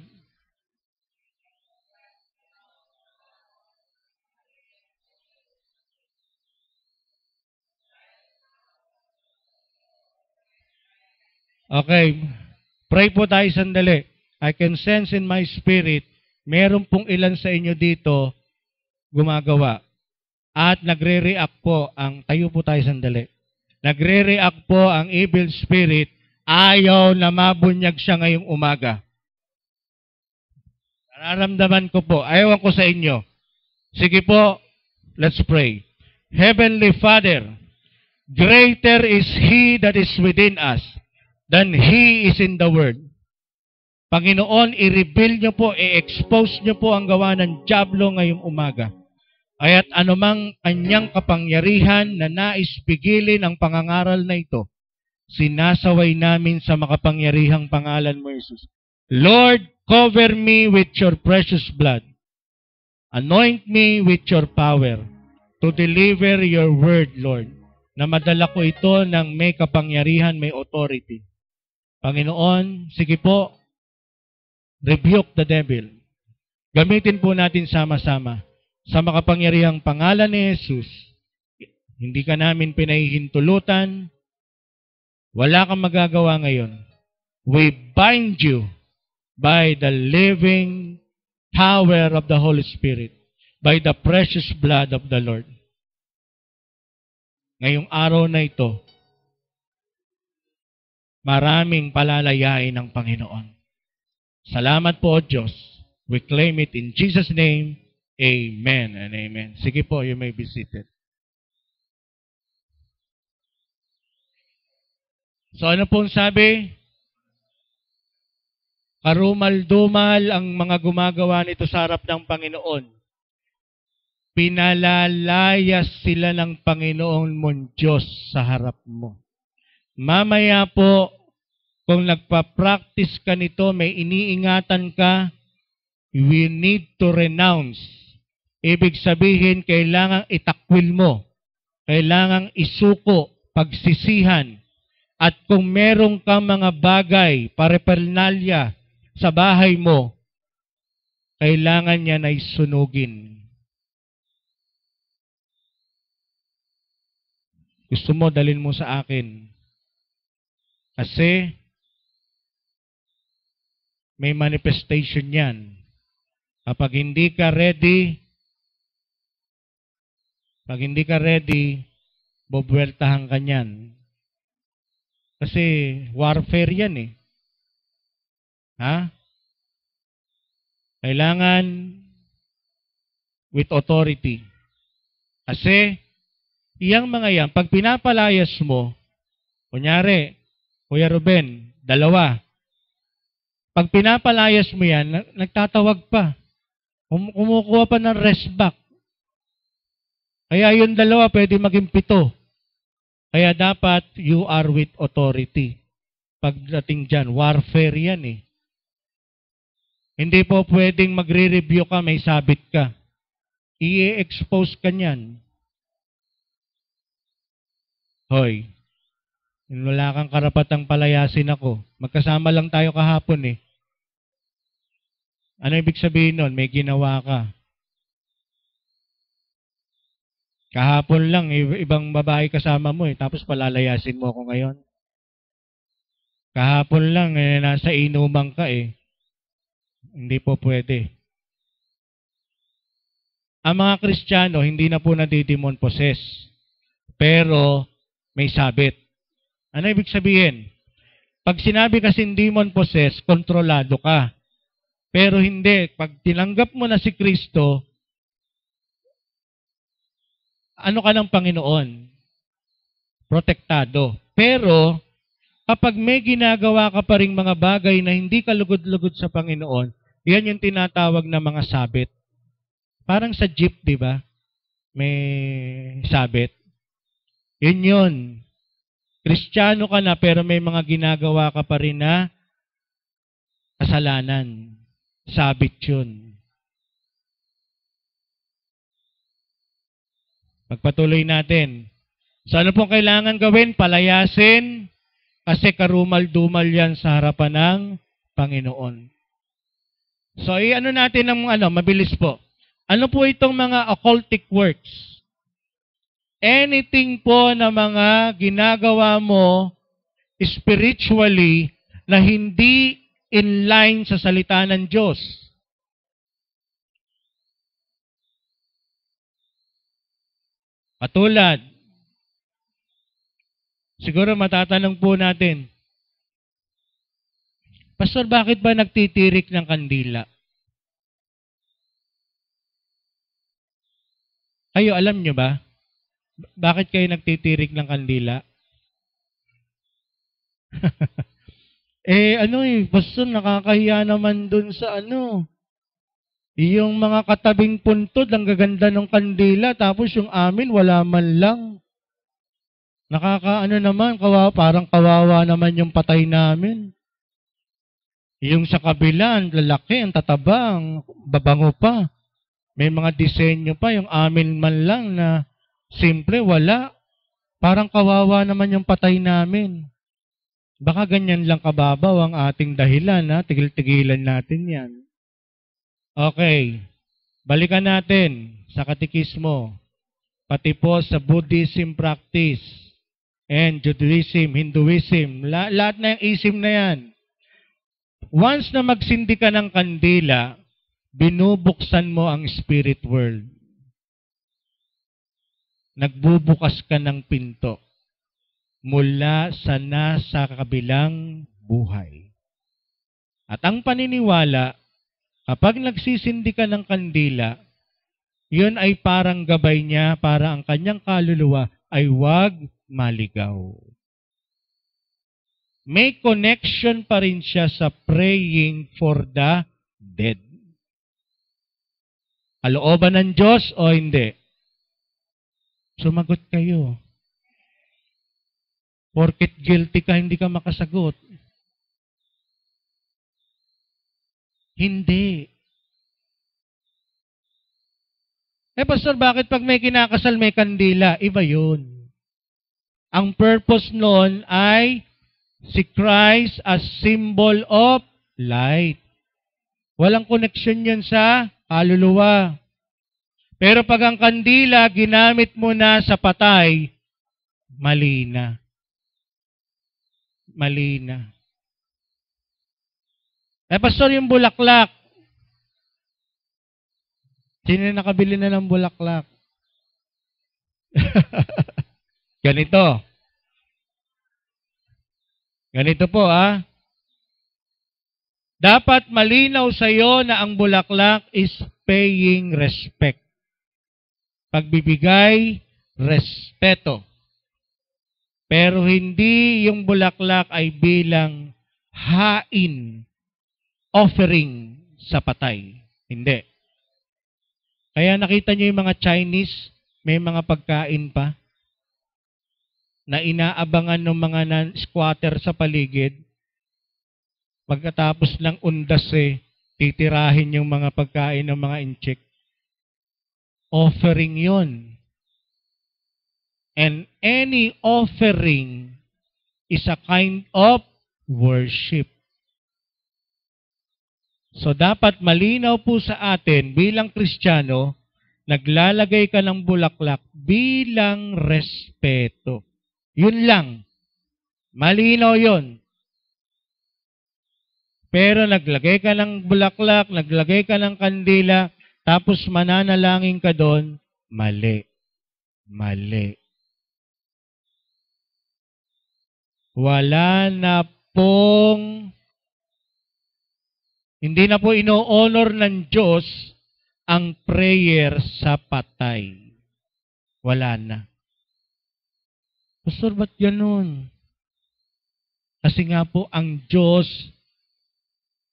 Okay. Pray po tayo sandali. I can sense in my spirit, meron pong ilan sa inyo dito gumagawa. At nagre-react po tayo po tayo sandali. Nagre-react po ang evil spirit, ayaw na mabunyag siya ngayong umaga. Nararamdaman ko po, ayaw ko sa inyo. Sige po, let's pray. Heavenly Father, greater is He that is within us than He is in the world. Panginoon, i-reveal nyo po, i-expose nyo po ang gawa ng dyablo ngayong umaga. Kaya't anumang kanyang kapangyarihan na nais pigilin ang pangangaral na ito, sinasaway namin sa makapangyarihang pangalan mo, Jesus. Lord, cover me with your precious blood. Anoint me with your power to deliver your word, Lord, na madala ko ito ng may kapangyarihan, may authority. Panginoon, sige po, rebuke the devil. Gamitin po natin sama-sama. Sa makapangyarihang pangalan ni Jesus, hindi ka namin pinahihintulutan, wala kang magagawa ngayon. We bind you by the living power of the Holy Spirit, by the precious blood of the Lord. Ngayong araw na ito, maraming palalayain ng Panginoon. Salamat po, O Diyos. We claim it in Jesus' name. Amen and amen. Sige po, you may be seated. So ano pong sabi? Karumal-dumal ang mga gumagawa nito sa harap ng Panginoon. Pinalalayas sila ng Panginoon mong Diyos sa harap mo. Mamaya po, kung nagpa-practice ka nito, may iniingatan ka, we need to renounce. Ibig sabihin, kailangang itakwil mo. Kailangang isuko, pagsisihan. At kung merong kang mga bagay, paraphernalia sa bahay mo, kailangan niya na isunugin. Gusto mo, dalhin mo sa akin. Kasi, may manifestation yan. Kapag hindi ka ready, bobwertahan ka niyan. Kasi warfare yan eh. Ha? Kailangan with authority. Kasi, iyang mga yan, pag pinapalayas mo, kunyari, Kuya Ruben, 2. Pag pinapalayas mo yan, nagtatawag pa. Kumukuha pa ng rest back. Kaya yung 2, pwede maging 7. Kaya dapat you are with authority. Pagdating dyan, warfare yan eh. Hindi po pwedeng magre-review ka, may sabit ka. I-expose ka niyan. Hoy, wala kang karapatang palayasin ako. Magkasama lang tayo kahapon eh. Ano ibig sabihin nun? May ginawa ka. Kahapon lang, ibang babae kasama mo eh, tapos palalayasin mo ako ngayon. Kahapon lang, nasa inuman ka eh. Hindi po pwede. Ang mga Kristiyano, hindi na po nadidemon possess. Pero, may sabit. Ano ibig sabihin? Pag sinabi kasing demon possess, kontrolado ka. Pero hindi. Pag tinanggap mo na si Kristo, ano ka ng Panginoon? Protektado. Pero, kapag may ginagawa ka pa ring mga bagay na hindi ka lugod-lugod sa Panginoon, yan yung tinatawag na mga sabit. Parang sa jeep, di ba? May sabit. Yun. Kristiyano ka na pero may mga ginagawa ka pa rin na kasalanan. Sabit yun. Pagpatuloy natin. So ano pong kailangan gawin? Palayasin kasi karumal-dumal yan sa harapan ng Panginoon. So ano natin ng mabilis po. Ano po itong mga occultic works? Anything po na mga ginagawa mo spiritually na hindi in line sa salita ng Diyos. Katulad, siguro matatanong po natin, Pastor, bakit ba nagtitirik ng kandila? Kayo, alam nyo ba? Bakit kayo nagtitirik ng kandila? Pastor, nakakahiya naman dun sa yung mga katabing puntod, ang gaganda ng kandila, tapos yung amin, wala man lang. Naman, parang kawawa naman yung patay namin. Yung sa kabila, ang lalaki, ang tatabang, babango pa. May mga disenyo pa, yung amin man lang na simple, wala. Parang kawawa naman yung patay namin. Baka ganyan lang kababaw ang ating dahilan, tigil-tigilan natin yan. Okay, balikan natin sa katikismo, pati po sa Buddhism practice, and Judaism, Hinduism, lahat na yung ism na yan. Once na magsindi ka ng kandila, binubuksan mo ang spirit world. Nagbubukas ka ng pinto mula sa nasa kabilang buhay. At ang paniniwala, kapag nagsisindi ka ng kandila, yun ay parang gabay niya para ang kanyang kaluluwa ay huwag maligaw. May connection pa rin siya sa praying for the dead. Kalooban ng Diyos o hindi? Sumagot kayo. Porket guilty ka, hindi ka makasagot. Hindi. Pastor, bakit pag may kinakasal may kandila? Iba yun. Ang purpose noon ay si Christ as symbol of light. Walang connection yun sa kaluluwa. Pero pag ang kandila ginamit mo na sa patay, mali na. Mali na. Pastor, yung bulaklak. Sino nakabili na ng bulaklak? Ganito. Ganito po, Dapat malinaw sa iyo na ang bulaklak is paying respect. Pagbibigay, respeto. Pero hindi yung bulaklak ay bilang hain, offering sa patay. Hindi. Kaya nakita niyo yung mga Chinese, may mga pagkain pa na inaabangan ng mga squatter sa paligid. Pagkatapos ng undas titirahin yung mga pagkain ng mga inchik. Offering yon. And any offering is a kind of worship. So dapat malinaw po sa atin bilang Kristiyano, naglalagay ka ng bulaklak bilang respeto. Yun lang. Malinaw yun. Pero naglagay ka ng bulaklak, naglagay ka ng kandila, tapos mananalangin ka doon, mali. Mali. Wala na pong, hindi na po ino-honor ng Diyos ang prayer sa patay. Wala na. Pastor, ba't ganun? Kasi nga po, ang Diyos,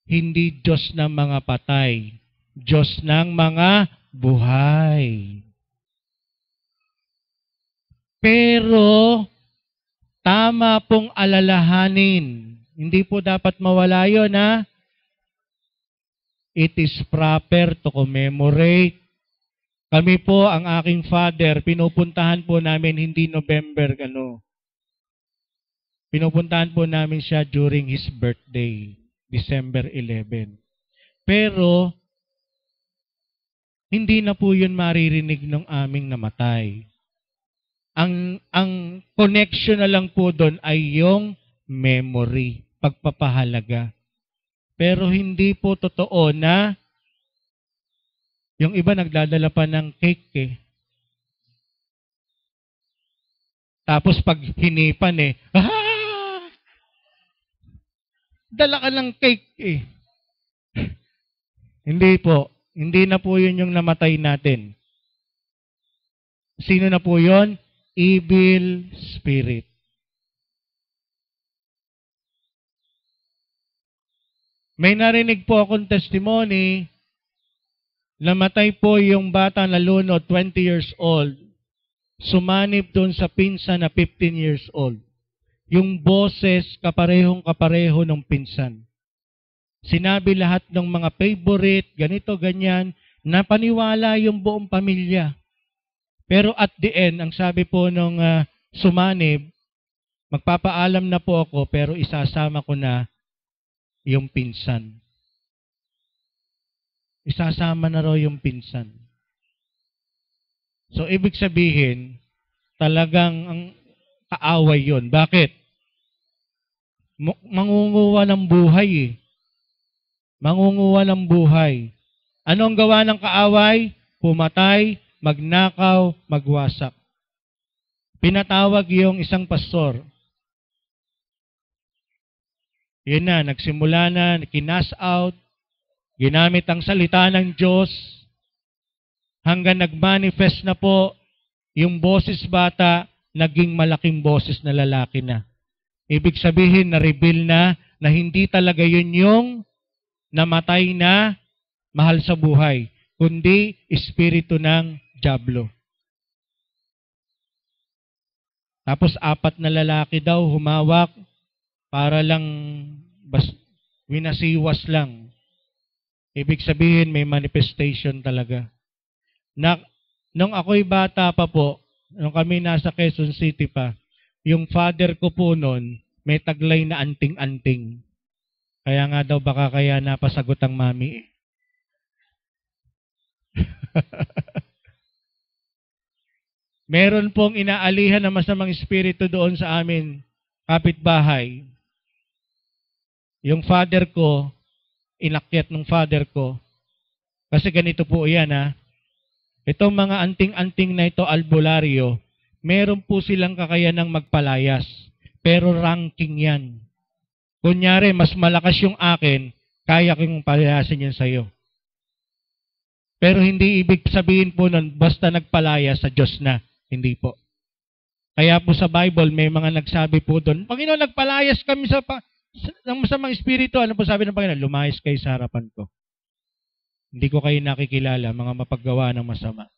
hindi Diyos ng mga patay. Diyos ng mga buhay. Pero, tama pong alalahanin. Hindi po dapat mawala yun, ha? It is proper to commemorate. Kami po, ang aking father, pinupuntahan po namin hindi November, pinupuntahan po namin siya during his birthday, December 11. Pero, hindi na po yun maririnig ng aming namatay. Ang connection na lang po doon ay yung memory, pagpapahalaga. Pero hindi po totoo na yung iba nagdadala pa ng cake eh. Tapos pag hinipan dala ka ng cake eh. Hindi po. Hindi na po yun yung namatay natin. Sino na po yun? Evil spirit. May narinig po akong testimony, namatay po yung bata na lunod, 20 years old. Sumanib doon sa pinsan na 15 years old. Yung boses, kapareho ng pinsan. Sinabi lahat ng mga favorite, ganito, ganyan, napaniwala yung buong pamilya. Pero at the end, ang sabi po nung sumanib, magpapaalam na po ako, pero isasama ko na yung pinsan. Isasama na raw yung pinsan. So, ibig sabihin, talagang ang kaaway yon. Bakit? Mangunguha ng buhay eh. Mangunguha ng buhay. Ano ang gawa ng kaaway? Pumatay, magnakaw, magwasak. Pinatawag yung isang pastor. Yun na, nagsimula na, kinas out, ginamit ang salita ng Diyos, hanggang nag-manifest na po, yung boses bata, naging malaking boses na lalaki na. Ibig sabihin, na-reveal na hindi talaga yun yung namatay na mahal sa buhay, kundi espiritu ng dyablo. Tapos 4 na lalaki daw humawak, para lang winasiwas lang. Ibig sabihin, may manifestation talaga. Nung ako'y bata pa po, nung kami nasa Quezon City pa, yung father ko po noon, may taglay na anting-anting. Kaya nga daw baka kaya napasagot ang mami. Meron pong inaalihan na masamang espiritu doon sa amin, kapitbahay. Yung father ko, inakyat ng father ko, kasi ganito po yan ha. Itong mga anting-anting na ito, albularyo, meron po silang kakayanang magpalayas. Pero ranking yan. Kunyari, mas malakas yung akin, kaya kong palayasin yan sa'yo. Pero hindi ibig sabihin po nun, basta nagpalayas sa Diyos na. Hindi po. Kaya po sa Bible, may mga nagsabi po doon, Panginoon, nagpalayas kami ng masamang espiritu. Ano po sabi ng Panginoon? Lumayas kayo sa harapan ko. Hindi ko kayo nakikilala, mga mapaggawa ng masama.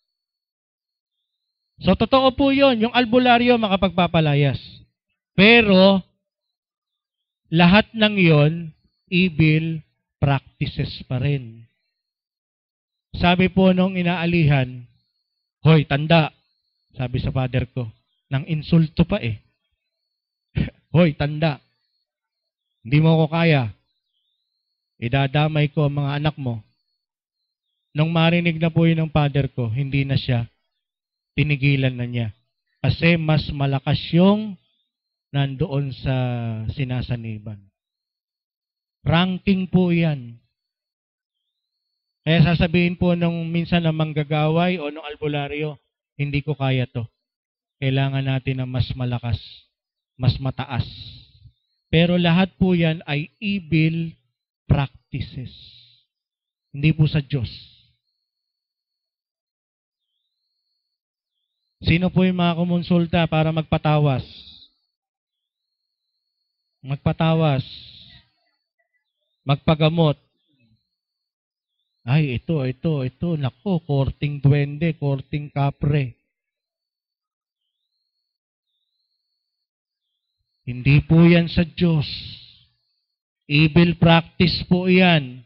So, totoo po yun. Yung albularyo makapagpapalayas. Pero, lahat ng yon evil practices pa rin. Sabi po nung inaalihan, hoy, tanda. Sabi sa father ko, nang insulto pa eh. Hoy, tanda. Hindi mo ako kaya. Idadamay ko ang mga anak mo. Nung marinig na po yun ng father ko, hindi na siya. Tinigilan na niya. Kasi mas malakas yung nandoon sa sinasaniban. Ranking po yan. Kaya sasabihin po nung minsan na manggagaway o nung albularyo, hindi ko kaya to. Kailangan natin ng mas malakas, mas mataas. Pero lahat po yan ay evil practices. Hindi po sa Diyos. Sino po yung mga kumonsulta para magpatawas? Magpatawas. Magpagamot. Ay, ito. Nako, korting duwende, korting kapre. Hindi po yan sa Diyos. Evil practice po yan.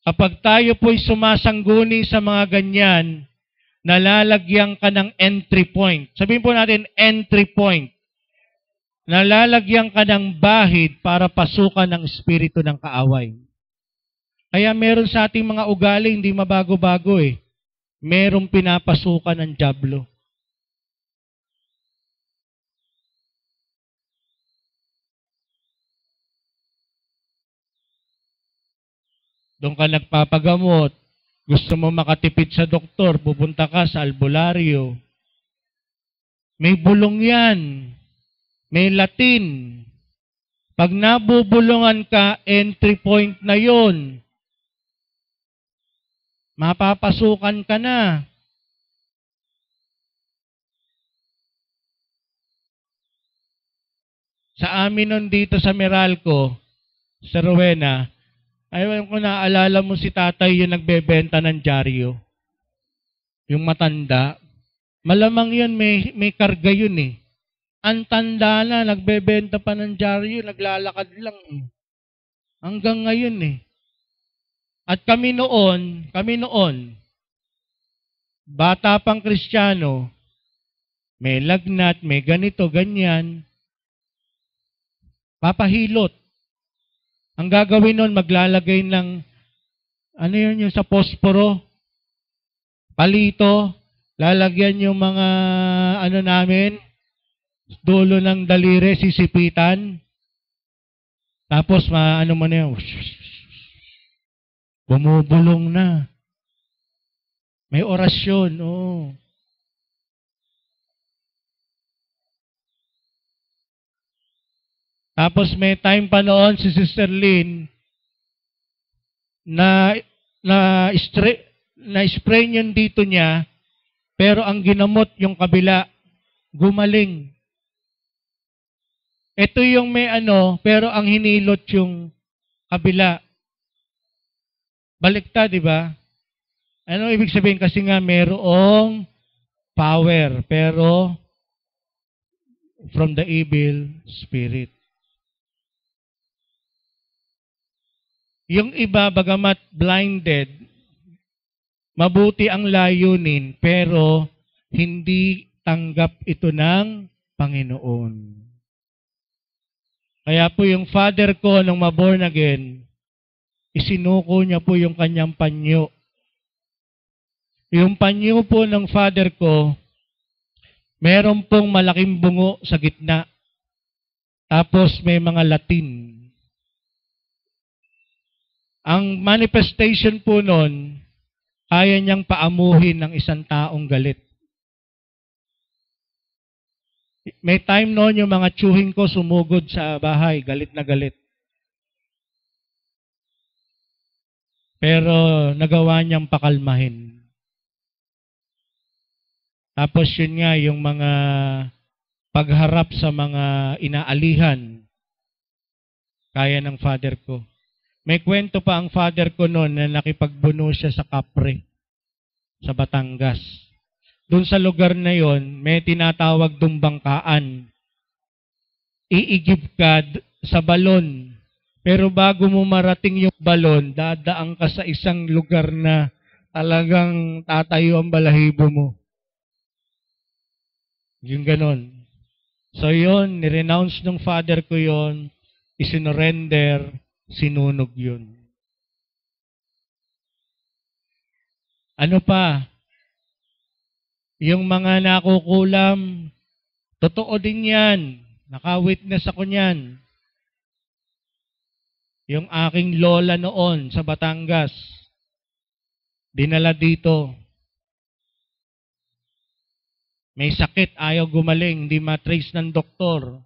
Kapag tayo po'y sumasangguni sa mga ganyan, nalalagyan ka ng entry point. Sabihin po natin, entry point. Nalalagyan ka ng bahid para pasukan ng espiritu ng kaaway. Kaya meron sa ating mga ugali, hindi mabago-bago eh. Merong pinapasukan ng dyablo. Doon ka nagpapagamot, gusto mo makatipid sa doktor, pupunta ka sa albularyo. May bulong yan. May Latin. Pag nabubulungan ka, entry point na yon. Mapapasukan ka na. Sa amin nun dito sa Meralco, sa Rowena, ayaw ko naalala mo si tatay yung nagbebenta ng dyaryo. Yung matanda. Malamang yun, may karga yun eh. Ang tanda na, nagbebenta pa ng dyaryo, naglalakad lang eh. Hanggang ngayon eh. At kami noon, bata pang Kristiyano, may lagnat, may ganito, ganyan, papahilot. Ang gagawin nun, maglalagay ng, ano yun yung sa posporo, palito, lalagyan yung mga, ano namin, dulo ng daliri, sisipitan, tapos, ano mo na yun, bumubulong na. May orasyon, oh. Tapos may time pa noon si Sister Lynn na spray niyan dito niya, pero ang ginamot yung kabila, gumaling. Ito yung may pero ang hinilot yung kabila. Baliktad, di ba? Ano ibig sabihin? Kasi nga merong power, pero from the evil spirit. Yung iba, bagamat blinded, mabuti ang layunin, pero hindi tanggap ito ng Panginoon. Kaya po yung father ko, nung maborn again, isinuko niya po yung kanyang panyo. Yung panyo po ng father ko, meron pong malaking bungo sa gitna. Tapos may mga Latin. Ang manifestation po nun, kaya niyang paamuhin ng isang taong galit. May time noon yung mga tsuhin ko sumugod sa bahay, galit na galit. Pero nagawa niyang pakalmahin. Tapos yun nga, yung mga pagharap sa mga inaalihan, kaya ng father ko. May kwento pa ang father ko noon na nakipagbuno siya sa Kapre, sa Batangas. Doon sa lugar na yon, may tinatawag dong bangkaan. Iigib ka sa balon. Pero bago mo marating yung balon, dadaan ka sa isang lugar na talagang tatayo ang balahibo mo. Yung ganon. So yon, nirenounce ng father ko yon, isinorender, sinunog yun. Ano pa? Yung mga nakukulam, totoo din yan. Naka-witness ako niyan. Yung aking lola noon sa Batangas, dinala dito. May sakit, ayaw gumaling, hindi matrace ng doktor.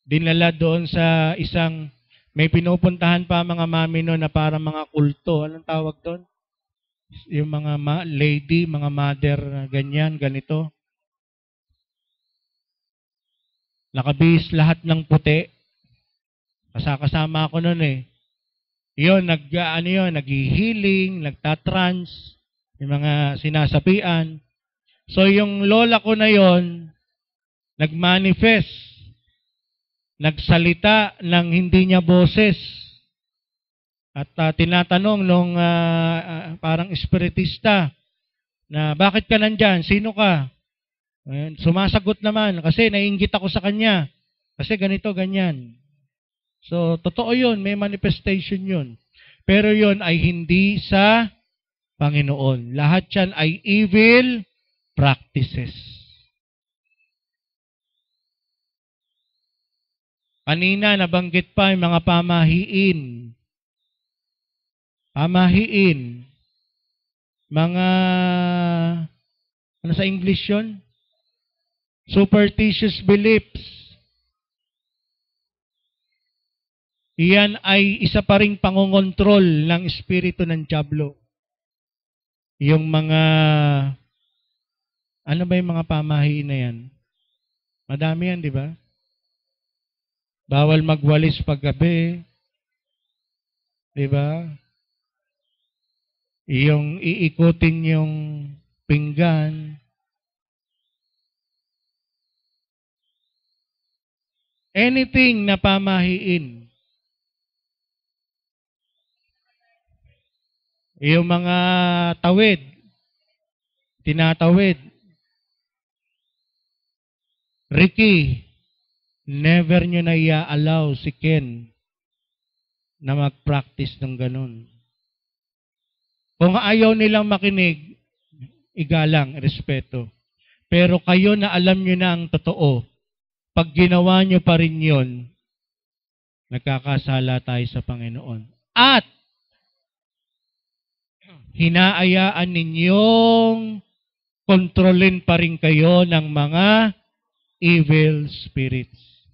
Dinala doon sa isang, may pinupuntahan pa mga mami noon na parang mga kulto. Anong tawag doon? Yung mga lady, mga mother, ganyan, ganito. Nakabihis lahat ng puti. Kasama ako noon eh. Yun, nag-healing, nagtatrans, yung mga sinasapian. So, yung lola ko na yon nag-manifest, nagsalita ng hindi niya boses. At tinatanong nung parang espiritista na bakit ka nandyan? Sino ka? Ayan, sumasagot naman kasi naiinggit ako sa kanya. Kasi ganito, ganyan. So, totoo yun. May manifestation yun. Pero yun ay hindi sa Panginoon. Lahat yan ay evil practices. Kanina, nabanggit pa yung mga pamahiin. Pamahiin. Mga, ano sa English yun? Superstitious beliefs. Iyan ay isa pa ring pangongontrol ng espiritu ng dyablo. Yung mga, ano ba yung mga pamahiin na yan? Madami yan, di ba? Bawal magwalis paggabi. Di ba? Yung iikutin yung pinggan. Anything na pamahiin. Yung mga tawid, tinatawid. Ricky, never nyo na i-allow si Ken na mag-practice ng ganun. Kung ayaw nilang makinig, igalang, respeto. Pero kayo na alam nyo na ang totoo, pag ginawa nyo pa rin yun, nagkakasala tayo sa Panginoon. At hinaayaan ninyong kontrolin pa rin kayo ng mga evil spirits.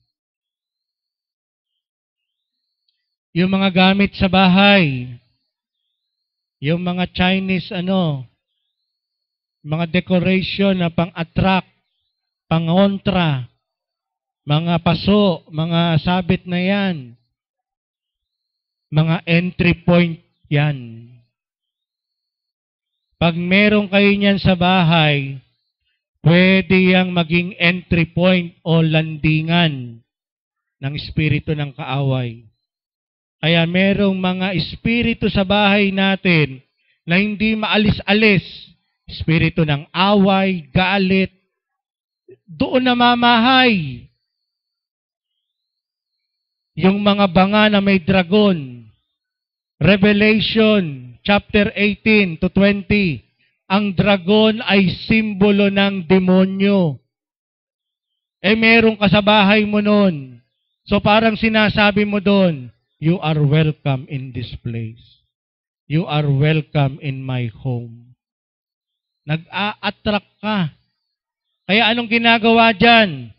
Yung mga gamit sa bahay, yung mga Chinese mga decoration na pang-attract, pang-ontra, mga paso, mga sabit na yan, mga entry point yan. Pag meron kayo niyan sa bahay, pwede yang maging entry point o landingan ng espiritu ng kaaway. Kaya merong mga espiritu sa bahay natin na hindi maalis-alis. Espiritu ng away, galit, doon namamahay. Yung mga banga na may dragon. Revelation chapter 18 to 20. Ang dragon ay simbolo ng demonyo. Meron ka sa bahay mo nun. So parang sinasabi mo doon, you are welcome in this place. You are welcome in my home. Nag-a-attract ka. Kaya anong ginagawa dyan?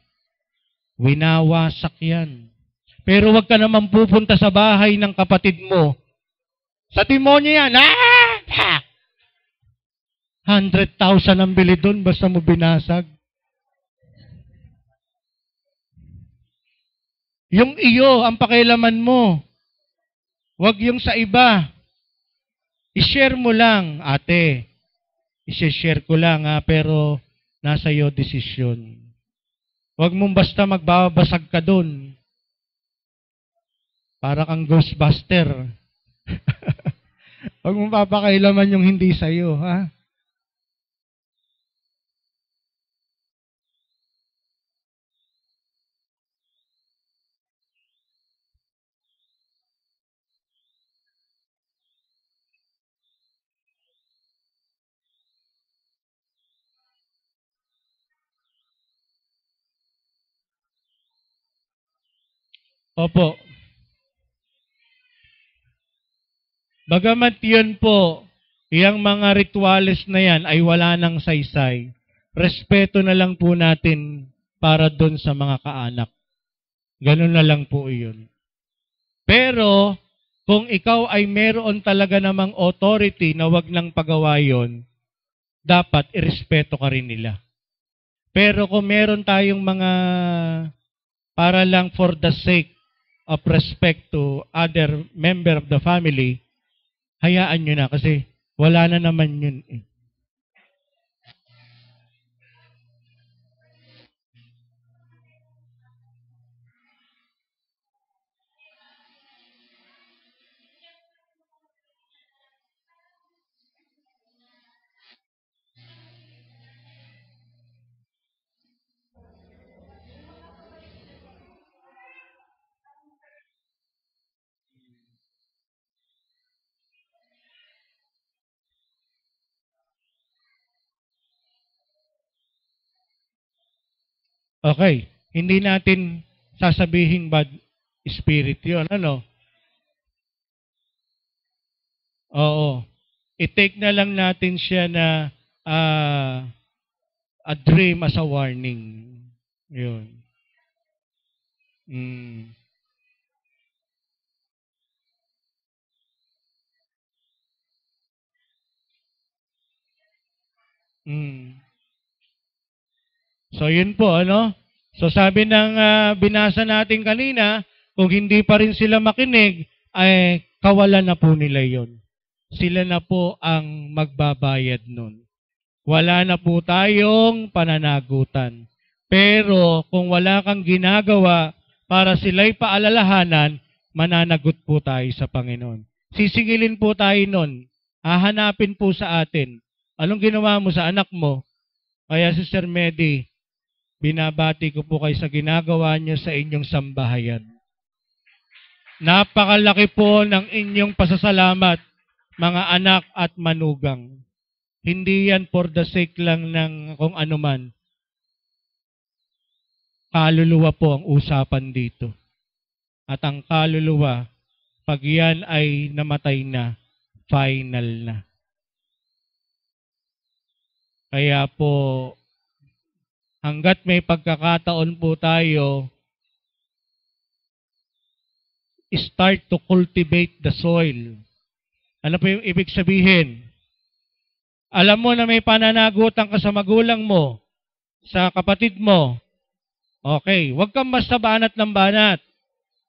Winawasak yan. Pero wag ka naman pupunta sa bahay ng kapatid mo. Sa demonyo yan. 100,000 ang bili doon basta mo binasag. Yung iyo, ang pakialaman mo. Wag yung sa iba. I-share mo lang, ate. I-share ko lang pero nasa iyo desisyon. Wag mong basta magbabasag ka doon. Para kang Ghostbuster. Wag mong papakailaman yung hindi sa iyo, ha? Opo. Bagamat yun po, yung mga rituales na yan ay wala ng saysay, respeto na lang po natin para dun sa mga kaanak. Ganun na lang po yun. Pero, kung ikaw ay meron talaga namang authority na wag nang pagawa yun, dapat irespeto ka rin nila. Pero kung meron tayong mga para lang for the sake of respect to other member of the family, hayaan nyo na kasi wala na naman yun eh. Okay, hindi natin sasabihin bad spirit yun. Ano? Oo. I-take na lang natin siya na a dream as a warning. Yun. Mm. Mm. So yun po, ano? So sabi ng binasa natin kanina, kung hindi pa rin sila makinig, ay kawalan na po nila yon. Sila na po ang magbabayad nun. Wala na po tayong pananagutan. Pero kung wala kang ginagawa para sila'y paalalahanan, mananagot po tayo sa Panginoon. Sisingilin po tayo nun. Hahanapin po sa atin. Anong ginawa mo sa anak mo? Kaya Sister Medi, binabati ko po kayo sa ginagawa niyo sa inyong sambahayan. Napakalaki po ng inyong pasasalamat, mga anak at manugang. Hindi yan for the sake lang ng kung ano man. Kaluluwa po ang usapan dito. At ang kaluluwa, pag yan ay namatay na, final na. Kaya po, hanggat may pagkakataon po tayo, start to cultivate the soil. Ano po yung ibig sabihin? Alam mo na may pananagutan ka sa magulang mo, sa kapatid mo. Okay, huwag kang basta banat ng banat.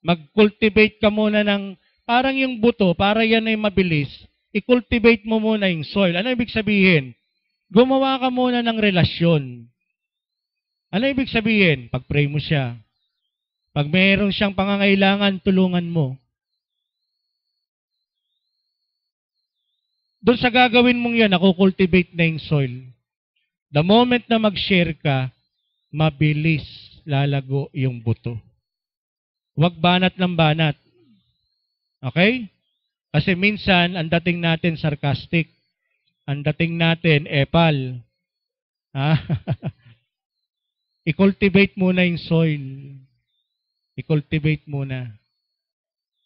Mag-cultivate ka muna ng, parang yung buto, para yan ay mabilis. I-cultivate mo muna yung soil. Ano ibig sabihin? Gumawa ka muna ng relasyon. Ano ibig sabihin? Pag-pray mo siya. Pag mayroon siyang pangangailangan, tulungan mo. Doon sa gagawin mong yan, nakukultivate na yung soil. The moment na mag-share ka, mabilis lalago yung buto. Huwag banat ng banat. Okay? Kasi minsan, ang dating natin sarcastic. Ang dating natin, epal. Ha? I-cultivate muna yung soil. I-cultivate muna.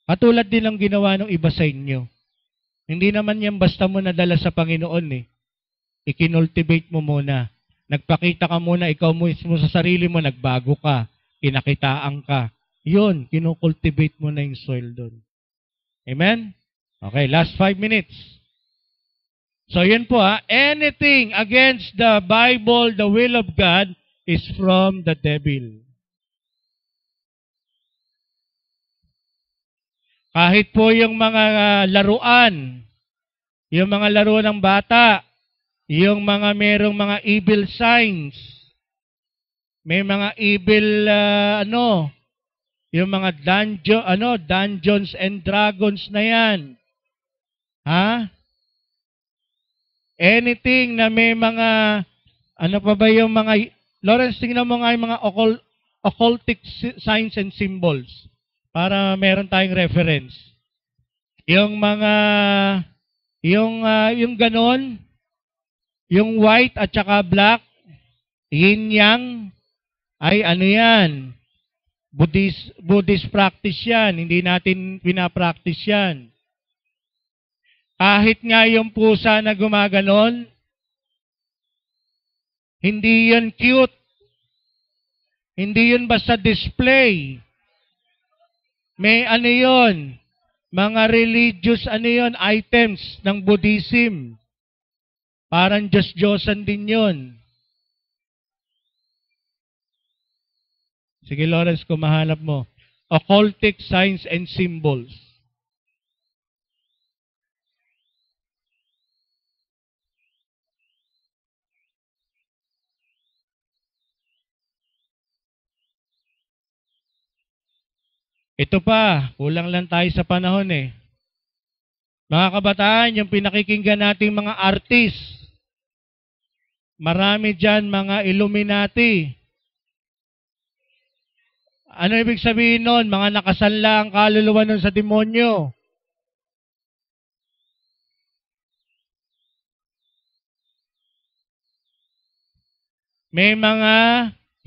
Katulad din ang ginawa ng iba sa inyo. Hindi naman yan basta mo nadala sa Panginoon eh. I-cultivate mo muna. Nagpakita ka muna, ikaw mismo sa sarili mo, nagbago ka, pinakitaan ka. Yun, kinukultivate mo na yung soil doon. Amen? Okay, last 5 minutes. So yun po anything against the Bible, the will of God, is from the devil. Kahit po yung mga laruan, yung mga laro ng bata, yung mga merong mga evil signs, may mga evil, yung mga Dungeons and Dragons na yan. Ha? Anything na may mga, ano pa ba yung mga, Lawrence, tingnan mo nga yung mga occultic signs and symbols para meron tayong reference. Yung mga, yung ganon, yung white at saka black, yin-yang, ay ano yan? Buddhist practice yan. Hindi natin pinapractice yan. Kahit nga yung pusa na gumaganon, hindi yan cute. Hindi yun basta display. May ano yun, mga religious items ng Buddhism. Parang Diyos-Diyosan din yun. Sige Lawrence, kung mahanap mo. occultic signs and symbols. Ito pa, kulang lang tayo sa panahon eh. Mga kabataan, yung pinakikinggan nating mga artist, marami dyan mga Illuminati. Ano ibig sabihin nun? Mga nakasanla ang kaluluwa nun sa demonyo. May mga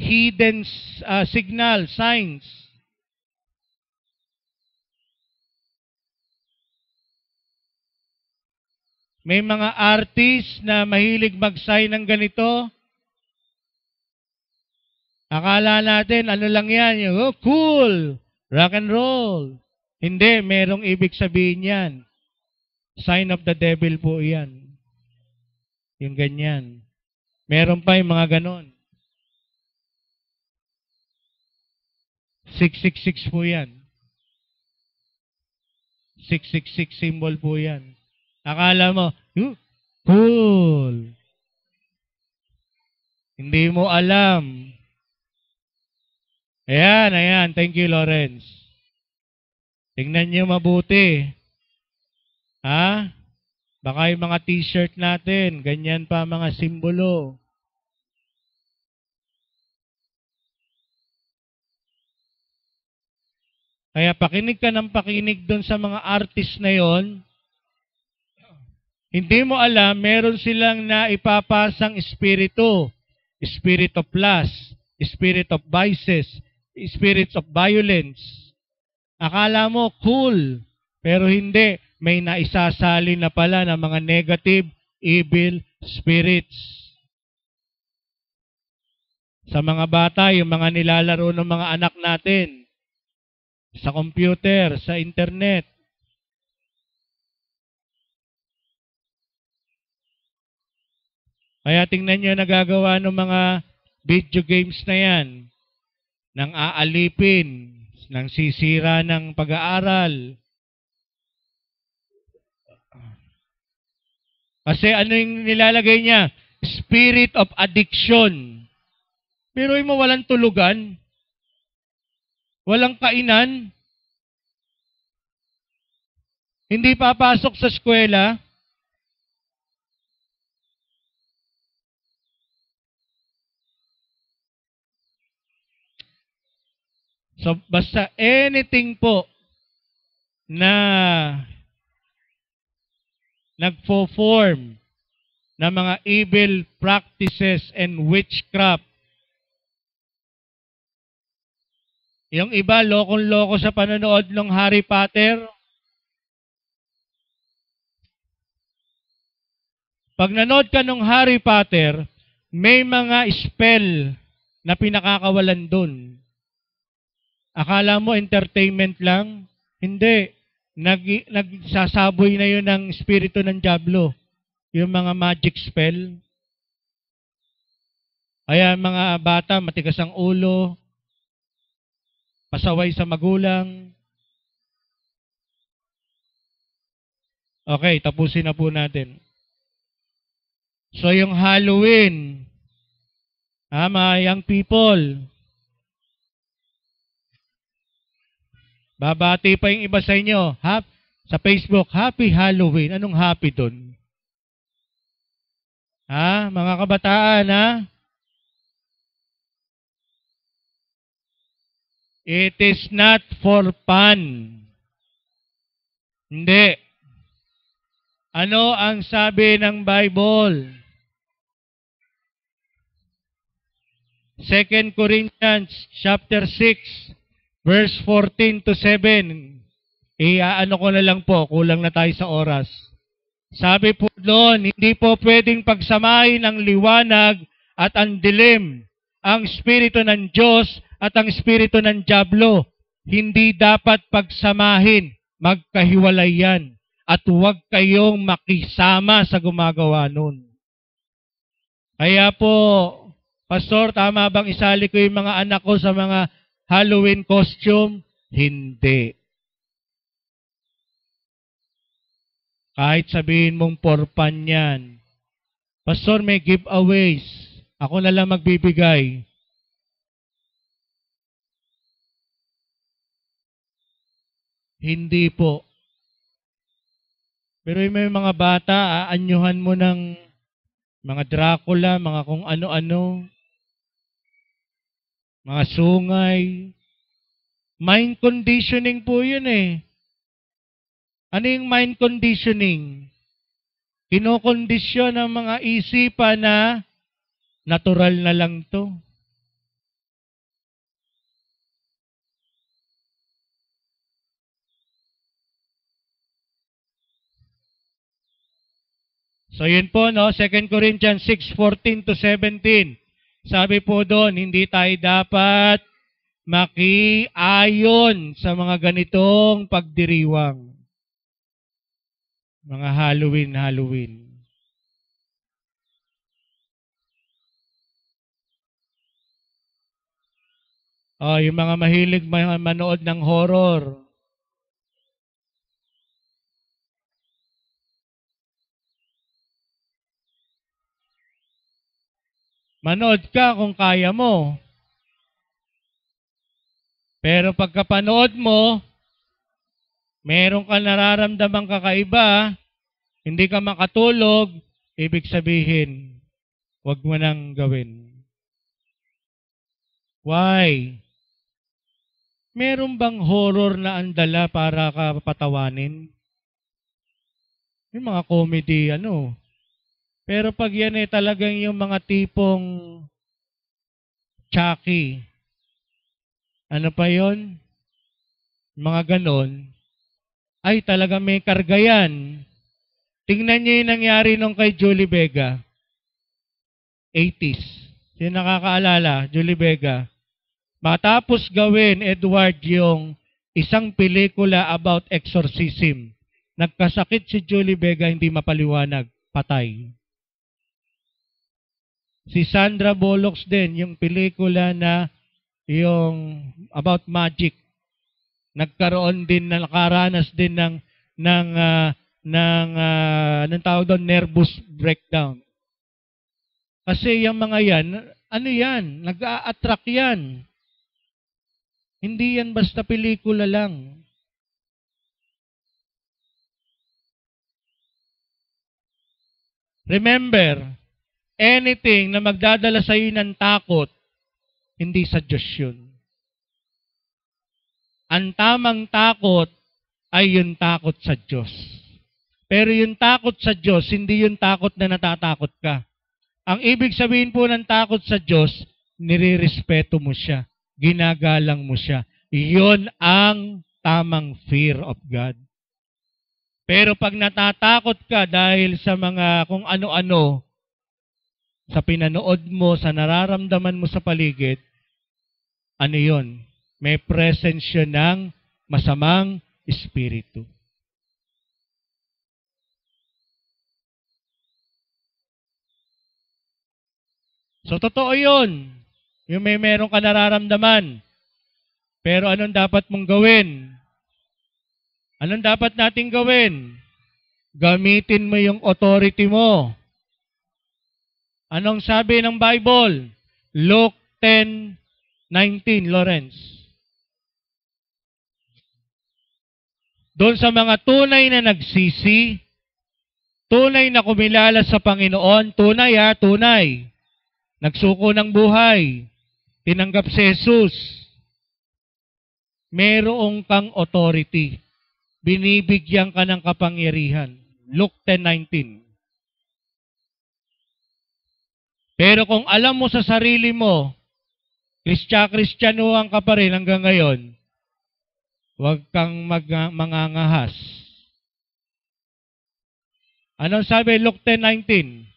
hidden signal, signs. May mga artist na mahilig mag-sign ng ganito. Akala natin, ano lang yan? Oh, cool! Rock and roll. Hindi, merong ibig sabihin yan. Sign of the devil po yan. Yung ganyan. Meron pa yung mga ganon. 666 po yan. 666 symbol po yan. Akala mo, cool. Hindi mo alam. Ayan. Thank you, Lawrence. Tingnan niyo mabuti. Ha? Baka yung mga t-shirt natin, ganyan pa mga simbolo. Kaya pakinig ka ng pakinig doon sa mga artist na yon. Hindi mo alam, meron silang naipapasang espiritu. Spirit of lust, spirit of vices, spirits of violence. Akala mo cool, pero hindi. May naisasali na pala ng mga negative, evil spirits. Sa mga bata, yung mga nilalaro ng mga anak natin, sa computer, sa internet. Kaya tingnan nyo nagagawa ng mga video games na yan, nang aalipin, nang sisira ng pag-aaral. Kasi ano yung nilalagay niya? Spirit of addiction. Pero mo walang tulugan, walang kainan, hindi papasok sa eskwela. So, basta anything po na nagpo-form na mga evil practices and witchcraft. Yung iba, lokong-loko sa panonood ng Harry Potter. Pag nanood ka ng Harry Potter, may mga spell na pinakakawalan dun. Akala mo entertainment lang? Hindi. Nagsasaboy na yun ng espiritu ng Diablo. Yung mga magic spell. Kaya mga bata, matigas ang ulo, pasaway sa magulang. Okay, tapusin na po natin. So yung Halloween, mga young people, babati pa yung iba sa inyo. Sa Facebook, Happy Halloween. Anong happy dun? Mga kabataan, It is not for fun. Hindi. Ano ang sabi ng Bible? 2 Corinthians chapter 6, verse 14 to 7. Ano ko na lang po, kulang na tayo sa oras. Sabi po doon, hindi po pwedeng pagsamahin ang liwanag at ang dilim, ang Espiritu ng Diyos at ang Espiritu ng Diablo. Hindi dapat pagsamahin, magkahiwalay yan. At huwag kayong makisama sa gumagawa nun. Kaya po, Pastor, tama bang isali ko yung mga anak ko sa mga Halloween costume? Hindi. Kahit sabihin mong porpan yan, Pastor, may giveaways. Ako na lang magbibigay. Hindi po. Pero yung may mga bata, aanyuhan mo ng mga Dracula, mga kung ano-ano, mga sungay. Mind conditioning po yun eh. Ano yung mind conditioning? Kinokondisyon ang mga isipan na natural na lang to. So yun po, no? 2 Corinthians 6:14 to 17. Sabi po doon, hindi tayo dapat makiayon sa mga ganitong pagdiriwang. Mga Halloween. Oh, yung mga mahilig manood ng horror. Manood ka kung kaya mo. Pero pagkapanood mo, meron ka nararamdamang kakaiba, hindi ka makatulog, ibig sabihin, huwag mo nang gawin. Why? Meron bang horror na andala para ka patawanin? Yung mga comedy, ano. Pero pag yan talagang yung mga tipong Chucky, ano pa yon? Mga ganon, ay talaga may karga yan. Tingnan niyo yung nangyari nung kay Julie Vega. 80s. Sino nakakaalala? Julie Vega. Matapos gawin, Edward, yung isang pelikula about exorcism. Nagkasakit si Julie Vega, hindi mapaliwanag. Patay. Si Sandra Bullock din, yung pelikula na yung about magic. Nagkaroon din, nakaranas din anong tawag doon, nervous breakdown. Kasi yung mga yan, ano yan? Nag-a-attract yan. Hindi yan basta pelikula lang. Remember, anything na magdadala sa iyo ng takot, hindi sa Diyos yun. Ang tamang takot ay yung takot sa Diyos. Pero yung takot sa Diyos, hindi yung takot na natatakot ka. Ang ibig sabihin po ng takot sa Diyos, nirirespeto mo siya, ginagalang mo siya. Iyon ang tamang fear of God. Pero pag natatakot ka dahil sa mga kung ano-ano, sa pinanood mo, sa nararamdaman mo sa paligid, ano yon? May presence yun ng masamang espiritu. So, totoo yun. Yung meron ka nararamdaman. Pero anong dapat mong gawin? Anong dapat nating gawin? Gamitin mo yung authority mo. Anong sabi ng Bible? Luke 10:19, Lawrence. Doon sa mga tunay na nagsisi, tunay na kumilala sa Panginoon, tunay. Nagsuko ng buhay, tinanggap si Jesus. Merong kang authority. Binibigyan ka ng kapangyarihan. Luke 10:19. Pero kung alam mo sa sarili mo, Kristyanuhan ka pa rin hanggang ngayon, huwag kang mangangahas. Anong sabi? Luke 10:19.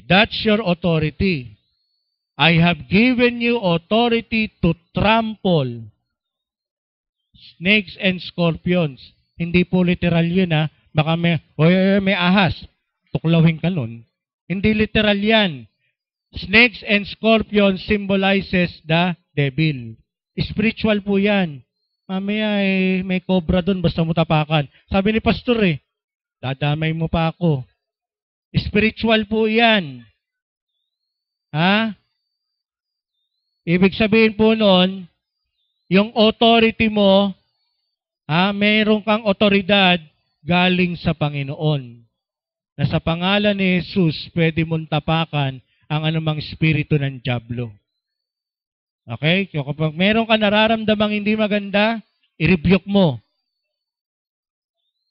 That's your authority. I have given you authority to trample snakes and scorpions. Hindi po literal yun ha. Baka may ahas. Tuklawin ka nun. Hindi literal yan. Snakes and scorpions symbolizes the devil. Spiritual po yan. Mamaya may cobra dun basta mo tapakan. Sabi ni pastor dadamay mo pa ako. Spiritual po yan. Ha? Ibig sabihin po nun, yung authority mo, mayroon kang otoridad galing sa Panginoon. Na sa pangalan ni Jesus, pwede mong tapakan ang anumang espiritu ng dyablo. Okay? Kapag meron ka nararamdamang hindi maganda, i-rebuke mo.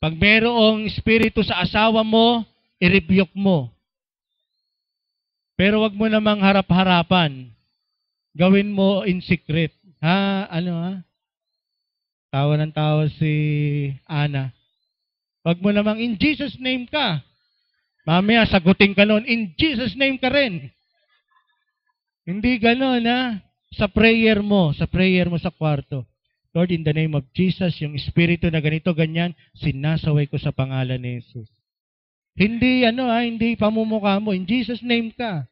Pag merong espiritu sa asawa mo, i-rebuke mo. Pero wag mo namang harap-harapan. Gawin mo in secret. Tawa ng tawa si Ana. Wag mo namang in Jesus name ka. Mamaya sagutin ka noon, in Jesus name ka rin. Hindi ganon Sa prayer mo sa kwarto. Lord, in the name of Jesus, yung espiritu na ganito, ganyan, sinasaway ko sa pangalan ni Jesus. Hindi hindi pamumukha mo, in Jesus name ka.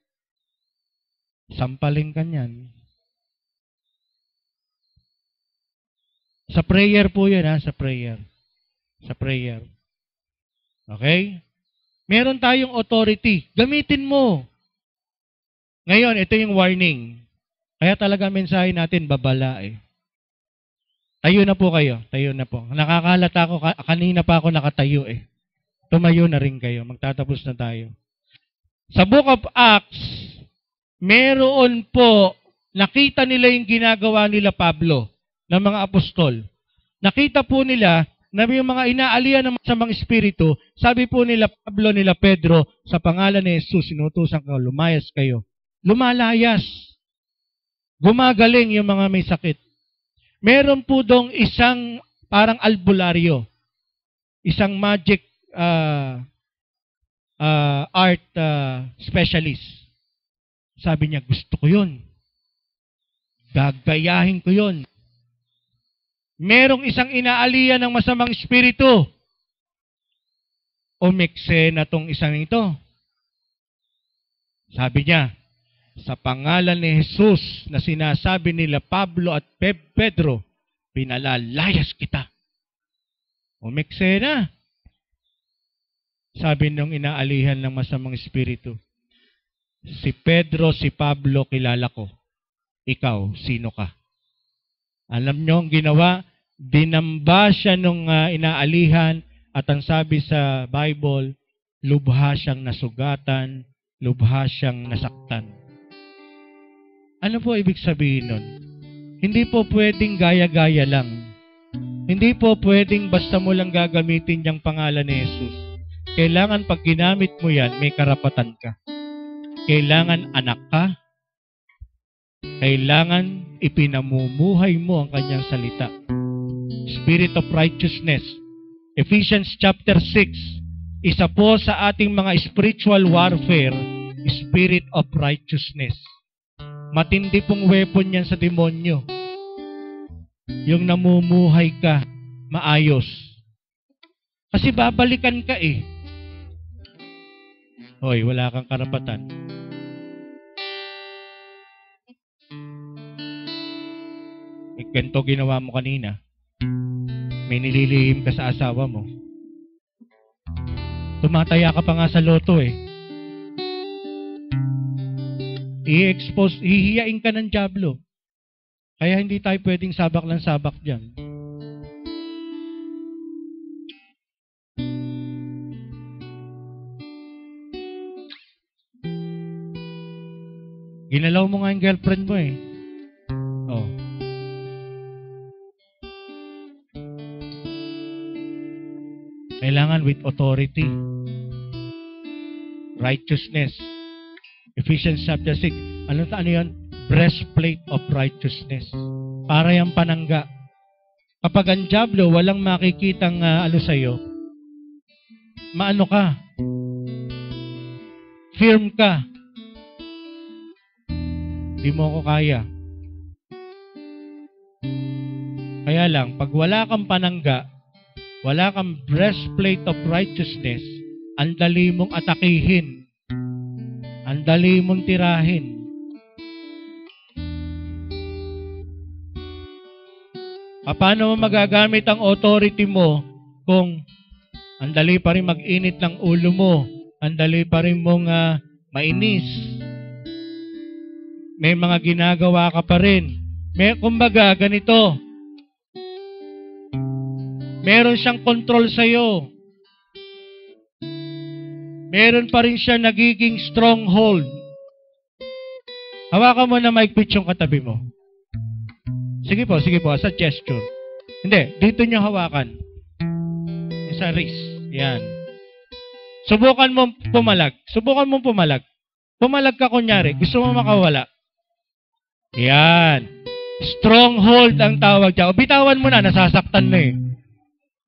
Sampalin ka niyan. Sa prayer po yun sa prayer. Sa prayer. Okay? Meron tayong authority. Gamitin mo. Ngayon, ito yung warning. Kaya talaga mensahe natin, babala Tayo na po kayo. Tayo na po. Nakakalata ako, kanina pa ako nakatayo Tumayo na rin kayo. Magtatapos na tayo. Sa Book of Acts, meron po, nakita nila yung ginagawa nila Pablo, ng mga apostol. Nakita po nila na yung mga inaalian ng masamang espiritu, sabi po nila Pablo, nila Pedro, sa pangalan ni Jesus, sinutusan ka, lumayas kayo. Lumalayas. Gumagaling yung mga may sakit. Meron po dong isang parang albularyo, isang magic art specialist. Sabi niya, gusto ko yun. Gagayahin ko yun. Merong isang inaalian ng masamang espiritu. Umekse na tong isang ito. Sabi niya, sa pangalan ni Jesus na sinasabi nila Pablo at Pedro, pinalalayas kita. Umekse na. Sabi nung inaalihan ng masamang espiritu, si Pedro, si Pablo, kilala ko. Ikaw, sino ka? Alam nyo ang ginawa? Dinamba siya nung inaalihan at ang sabi sa Bible, lubha siyang nasugatan, lubha siyang nasaktan. Ano po ibig sabihin nun? Hindi po pwedeng gaya-gaya lang. Hindi po pwedeng basta mo lang gagamitin yung pangalan ni Jesus. Kailangan pag ginamit mo yan, may karapatan ka. Kailangan anak ka. Kailangan ipinamumuhay mo ang kanyang salita. Spirit of righteousness. Ephesians chapter 6, isa po sa ating mga spiritual warfare, spirit of righteousness. Matindi pong weapon yan sa demonyo. Yung namumuhay ka, maayos. Kasi babalikan ka Hoy, wala kang karapatan. Ganito ginawa mo kanina. May nililihim ka sa asawa mo. Tumataya ka pa nga sa loto I-expose, hihiyain ka ng dyablo. Kaya hindi tayo pwedeng sabak ng sabak dyan. Ginalaw mo nga yung girlfriend mo Oh. Kailangan with authority. Righteousness. Ephesians chapter 6. Ano yun? Breastplate of righteousness. Para yung panangga. Kapag ang dyablo, walang makikitang sa'yo, maano ka? Firm ka. Di mo ako kaya. Kaya lang, pag wala kang panangga, wala kang breastplate of righteousness, ang dali mong atakihin. Ang dali mong tirahin. Paano mo magagamit ang authority mo kung ang dali pa rin mag-init ng ulo mo, ang dali pa rin mong mainis, may mga ginagawa ka pa rin. Kumbaga, ganito, meron siyang control sa'yo. Meron pa rin siya nagiging stronghold. Hawakan mo na maigpit yung katabi mo. Sige po, as a gesture. Hindi, dito nyo hawakan. Sa wrist. Yan. Subukan mo pumalag. Pumalag ka kunyari. Gusto mo makawala. Yan. Stronghold ang tawag dyan. O, bitawan mo na, nasasaktan na eh.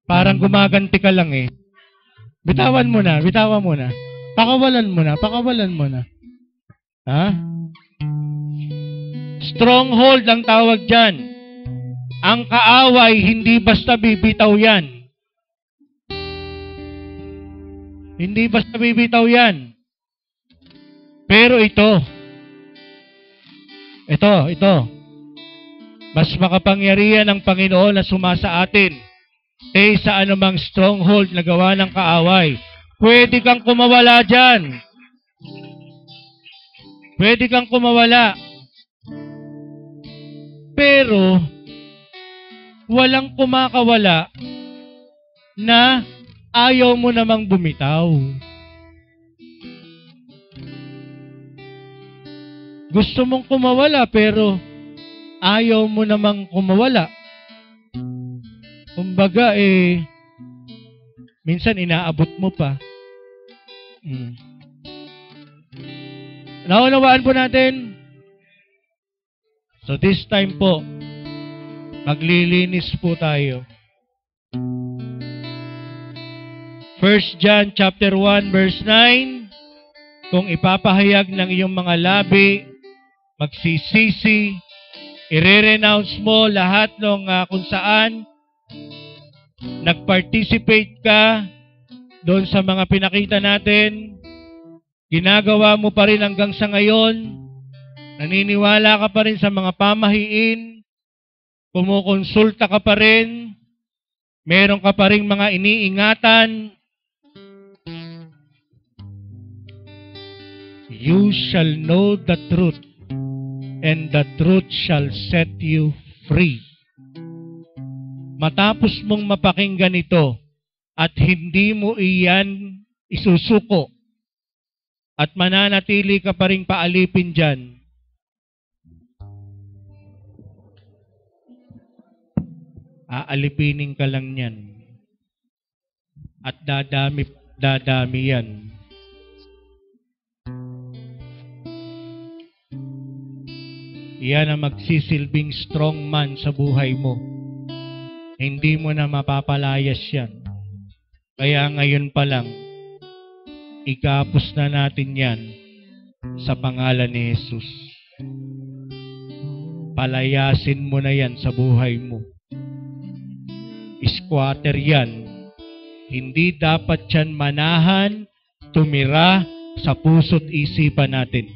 Parang gumaganti ka lang eh. Bitawan mo na. Pakawalan mo na. Ha? Stronghold ang tawag dyan. Ang kaaway, hindi basta bibitaw yan. Hindi basta bibitaw yan. Pero ito. Mas makapangyarihan ang Panginoon na sumasa atin sa anumang stronghold na gawa ng kaaway. Pwede kang kumawala dyan. Pero, walang kumakawala na ayaw mo namang bumitaw. Gusto mong kumawala pero ayaw mo namang kumawala. Kumbaga minsan inaabot mo pa. Naunawaan po natin. So this time po, maglilinis po tayo. 1 John chapter 1 verse 9, kung ipapahayag ng iyong mga labi, magsisisi, i-renounce mo lahat ng kung saan nag-participate ka doon sa mga pinakita natin, ginagawa mo pa rin hanggang sa ngayon, naniniwala ka pa rin sa mga pamahiin, kumukonsulta ka pa rin, meron ka pa rin mga iniingatan, you shall know the truth, and the truth shall set you free. Matapos mong mapakinggan ito, at hindi mo iyan isusuko, at mananatili ka pa rin paalipin dyan, aalipinin ka lang yan. At dadami yan. Iyan ang magsisilbing strong man sa buhay mo. Hindi mo na mapapalayas yan. Kaya ngayon pa lang, ikapos na natin yan sa pangalan ni Jesus. Palayasin mo na yan sa buhay mo. Squatter yan. Hindi dapat yan manahan, tumira sa puso't isipan natin.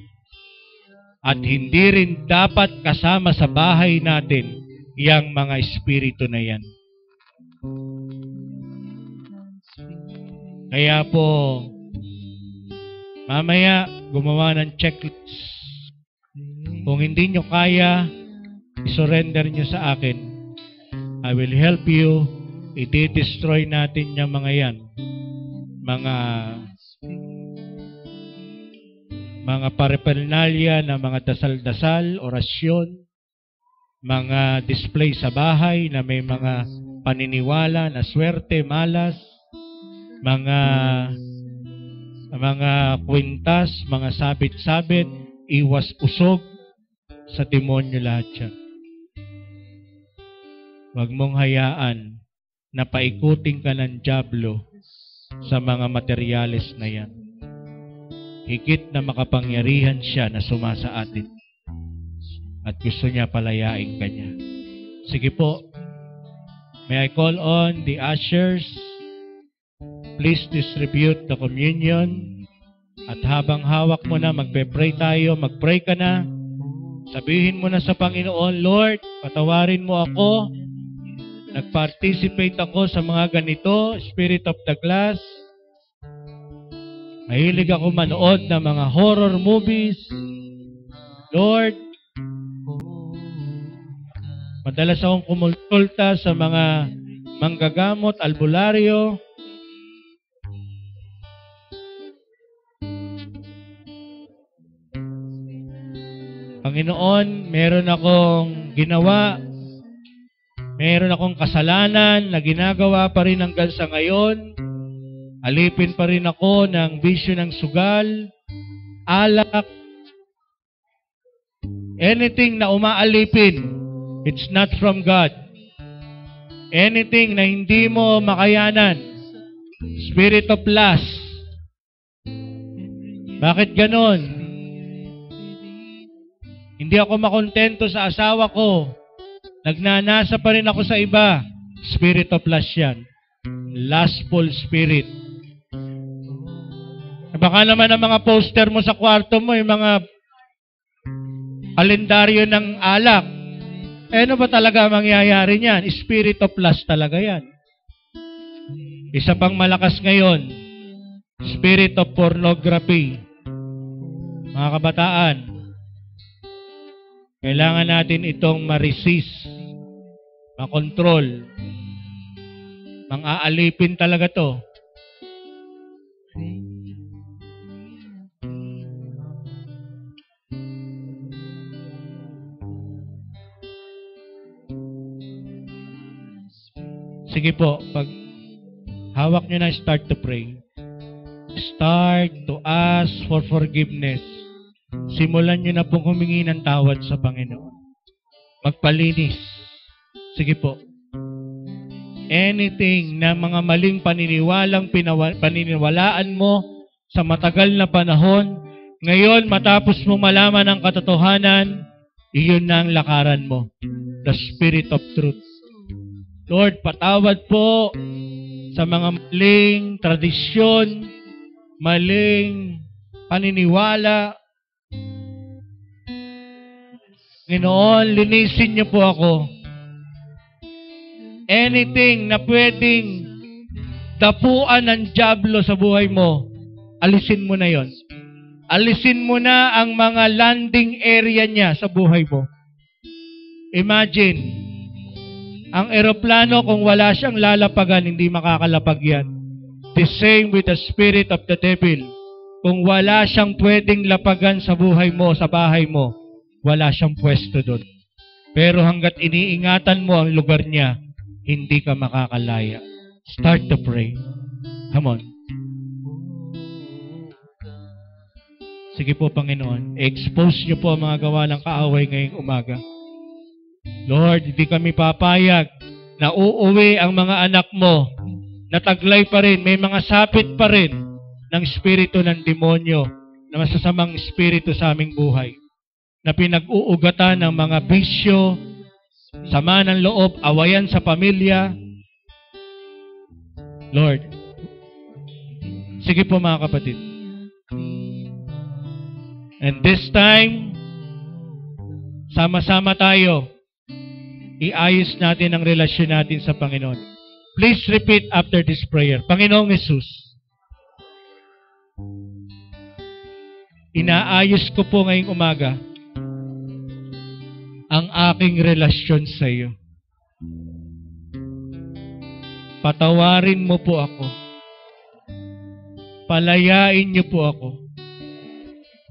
At hindi rin dapat kasama sa bahay natin yang mga espiritu na yan. Kaya po, mamaya gumawa ng checklist. Kung hindi nyo kaya, isurrender nyo sa akin. I will help you. I-destroy natin yung mga yan. Mga paraphernalia na mga dasal-dasal, orasyon, mga display sa bahay na may mga paniniwala na swerte, malas, mga kwintas, mga sabit-sabit, iwas usog, sa demonyo lahat yan. Huwag mong hayaan na paikutin ka ng dyablo sa mga materyales na yan. Higit na makapangyarihan siya na sumasa atin. at gusto niya palayain ka niya. Sige po. May I call on the ushers? Please distribute the communion. At habang hawak mo na, magpe-pray tayo, mag-pray ka na. Sabihin mo na sa Panginoon, Lord, patawarin mo ako. Nag-participate ako sa mga ganito, Spirit of the Glass. Mahilig ako manood ng mga horror movies. Lord, madalas akong kumulta sa mga manggagamot, albularyo. Panginoon, meron akong ginawa, meron akong kasalanan na ginagawa pa rin hanggang sa ngayon. Alipin pa rin ako ng bisyo ng sugal, alak, anything na umaalipin, it's not from God. Anything na hindi mo makayanan, spirit of lust. Bakit ganon? Hindi ako makontento sa asawa ko. Nagnanasa pa rin ako sa iba. Spirit of lust yan. Lustful spirit. Baka naman ang mga poster mo sa kwarto mo, yung mga kalendaryo ng alak. Ano ba talaga mangyayari niyan? Spirit of lust talaga yan. Isa pang malakas ngayon, spirit of pornography. Mga kabataan, kailangan natin itong ma-resist, ma-control. Mang-aalipin talaga to. Sige po, pag hawak nyo na, start to pray. Start to ask for forgiveness. Simulan nyo na pong humingi ng tawad sa Panginoon. Magpalinis. Sige po. Anything na mga maling paniniwalaan mo sa matagal na panahon, ngayon matapos mo malaman ang katotohanan, iyon na ang lakaran mo. The Spirit of Truth. Lord, patawad po sa mga maling tradisyon, maling paniniwala. Ginoon, linisin niyo po ako. Anything na pwedeng dapuan ng dyablo sa buhay mo, alisin mo na yon. Alisin mo na ang mga landing area niya sa buhay mo. Imagine, ang eroplano kung wala siyang lalapagan, hindi makakalapag yan. The same with the spirit of the devil. Kung wala siyang pwedeng lapagan sa buhay mo, sa bahay mo, wala siyang pwesto doon. Pero hanggat iniingatan mo ang lugar niya, hindi ka makakalaya. Start to pray. Come on. Sige po, Panginoon. Expose niyo po ang mga gawa ng kaaway ngayong umaga. Lord, hindi kami papayag na uuwi ang mga anak mo na taglay pa rin, may mga sapit pa rin ng espiritu ng demonyo, na masasamang espiritu sa aming buhay, na pinag-uugatan ng mga bisyo, sama ng loob, awayan sa pamilya. Lord, sige po mga kapatid. And this time, sama-sama tayo, iayos natin ang relasyon natin sa Panginoon. Please repeat after this prayer. Panginoong Hesus, inaayos ko po ngayong umaga ang aking relasyon sa iyo. Patawarin mo po ako. Palayain niyo po ako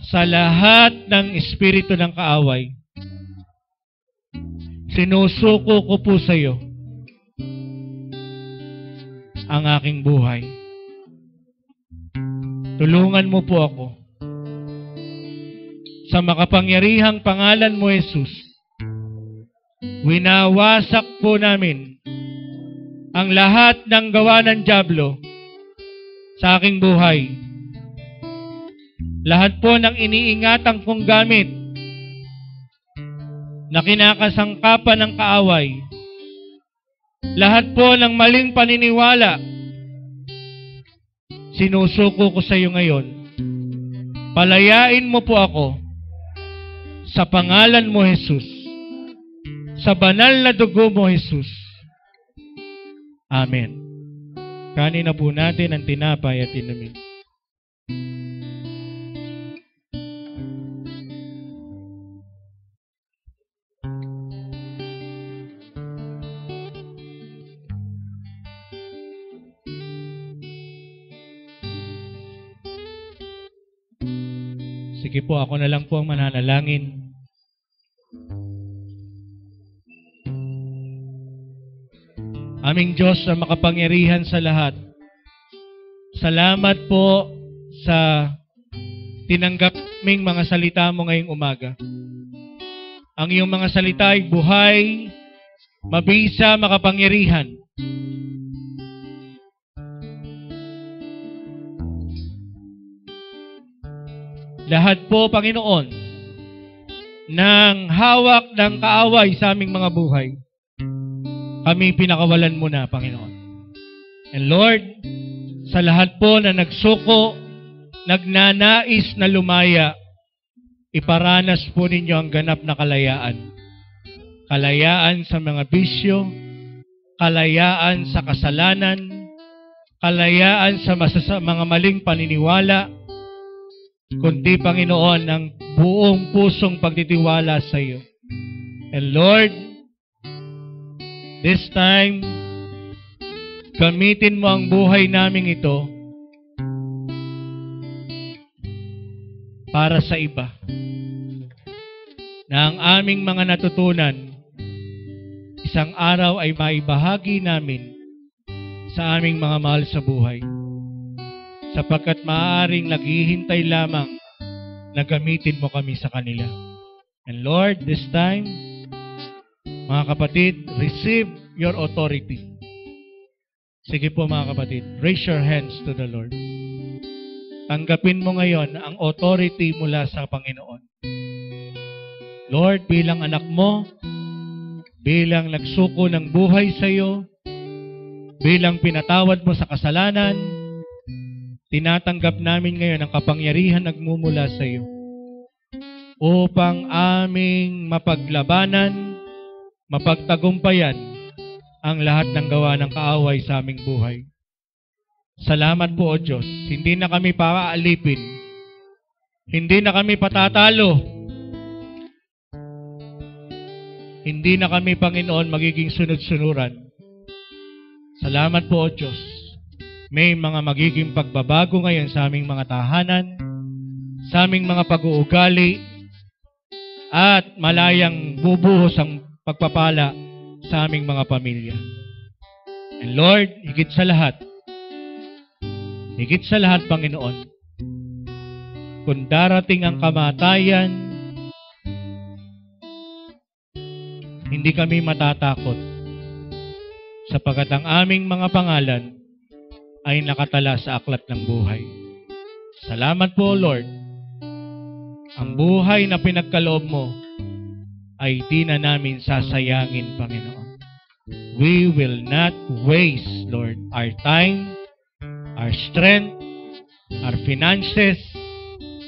sa lahat ng espiritu ng kaaway. Sinusuko ko po sa iyo ang aking buhay. Tulungan mo po ako. Sa makapangyarihang pangalan mo, Jesus, winawasak po namin ang lahat ng gawa ng dyablo sa aking buhay. Lahat po ng iniingatan kong gamit na kinakasangkapan ng kaaway, lahat po ng maling paniniwala, sinusuko ko sa iyo ngayon. Palayain mo po ako sa pangalan mo, Jesus. Sa banal na dugo mo, Jesus. Amen. Kanin na po natin ang tinapay at inumin. Sige po, ako na lang po ang mananalangin. Aming Diyos na makapangyarihan sa lahat, salamat po sa tinanggap ming mga salita mo ngayong umaga. Ang iyong mga salita ay buhay, mabisa, makapangyarihan. Lahat po, Panginoon, ng hawak ng kaaway sa aming mga buhay, kami pinakawalan mo na, Panginoon. And Lord, sa lahat po na nagsuko, nagnanais na lumaya, iparanas po ninyo ang ganap na kalayaan. Kalayaan sa mga bisyo, kalayaan sa kasalanan, kalayaan sa mga maling paniniwala, kundi, Panginoon, ang buong pusong pagtitiwala sa iyo. And Lord, this time, gamitin mo ang buhay naming ito para sa iba. Na ang aming mga natutunan, isang araw ay maibahagi namin sa aming mga mahal sa buhay. Sapagkat maaaring naghihintay lamang na gamitin mo kami sa kanila. And Lord, this time, mga kapatid, receive your authority. Sige po mga kapatid, raise your hands to the Lord. Tanggapin mo ngayon ang authority mula sa Panginoon. Lord, bilang anak mo, bilang nagsuko ng buhay sa iyo, bilang pinatawad mo sa kasalanan, tinatanggap namin ngayon ang kapangyarihan nagmumula sa iyo upang aming mapaglabanan, mapagtagumpayan ang lahat ng gawa ng kaaway sa aming buhay. Salamat po, O Diyos. Hindi na kami paaalipin. Hindi na kami patatalo. Hindi na kami, Panginoon, magiging sunod-sunuran. Salamat po, O Diyos. May mga magiging pagbabago ngayon sa aming mga tahanan, sa aming mga pag-uugali, at malayang bubuhos ang pagpapala sa aming mga pamilya. And Lord, higit sa lahat, Panginoon, kung darating ang kamatayan, hindi kami matatakot sapagkat ang aming mga pangalan ay nakatala sa aklat ng buhay. Salamat po, Lord. Ang buhay na pinagkaloob mo ay di na namin sasayangin, Panginoon. We will not waste, Lord, our time, our strength, our finances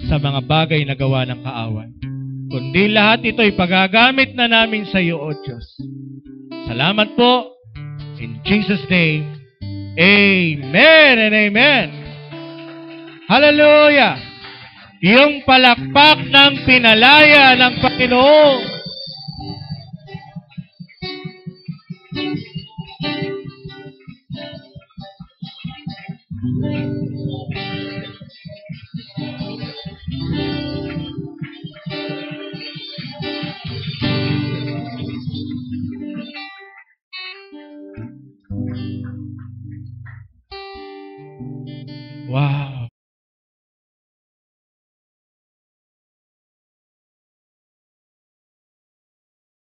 sa mga bagay na gawa ng kaaway. Kundi lahat ito ay pagagamit na namin sa iyo, O Diyos. Salamat po. In Jesus' name, amen and amen. Hallelujah! Yung palakpak ng pinalaya ng Panginoon. Wow!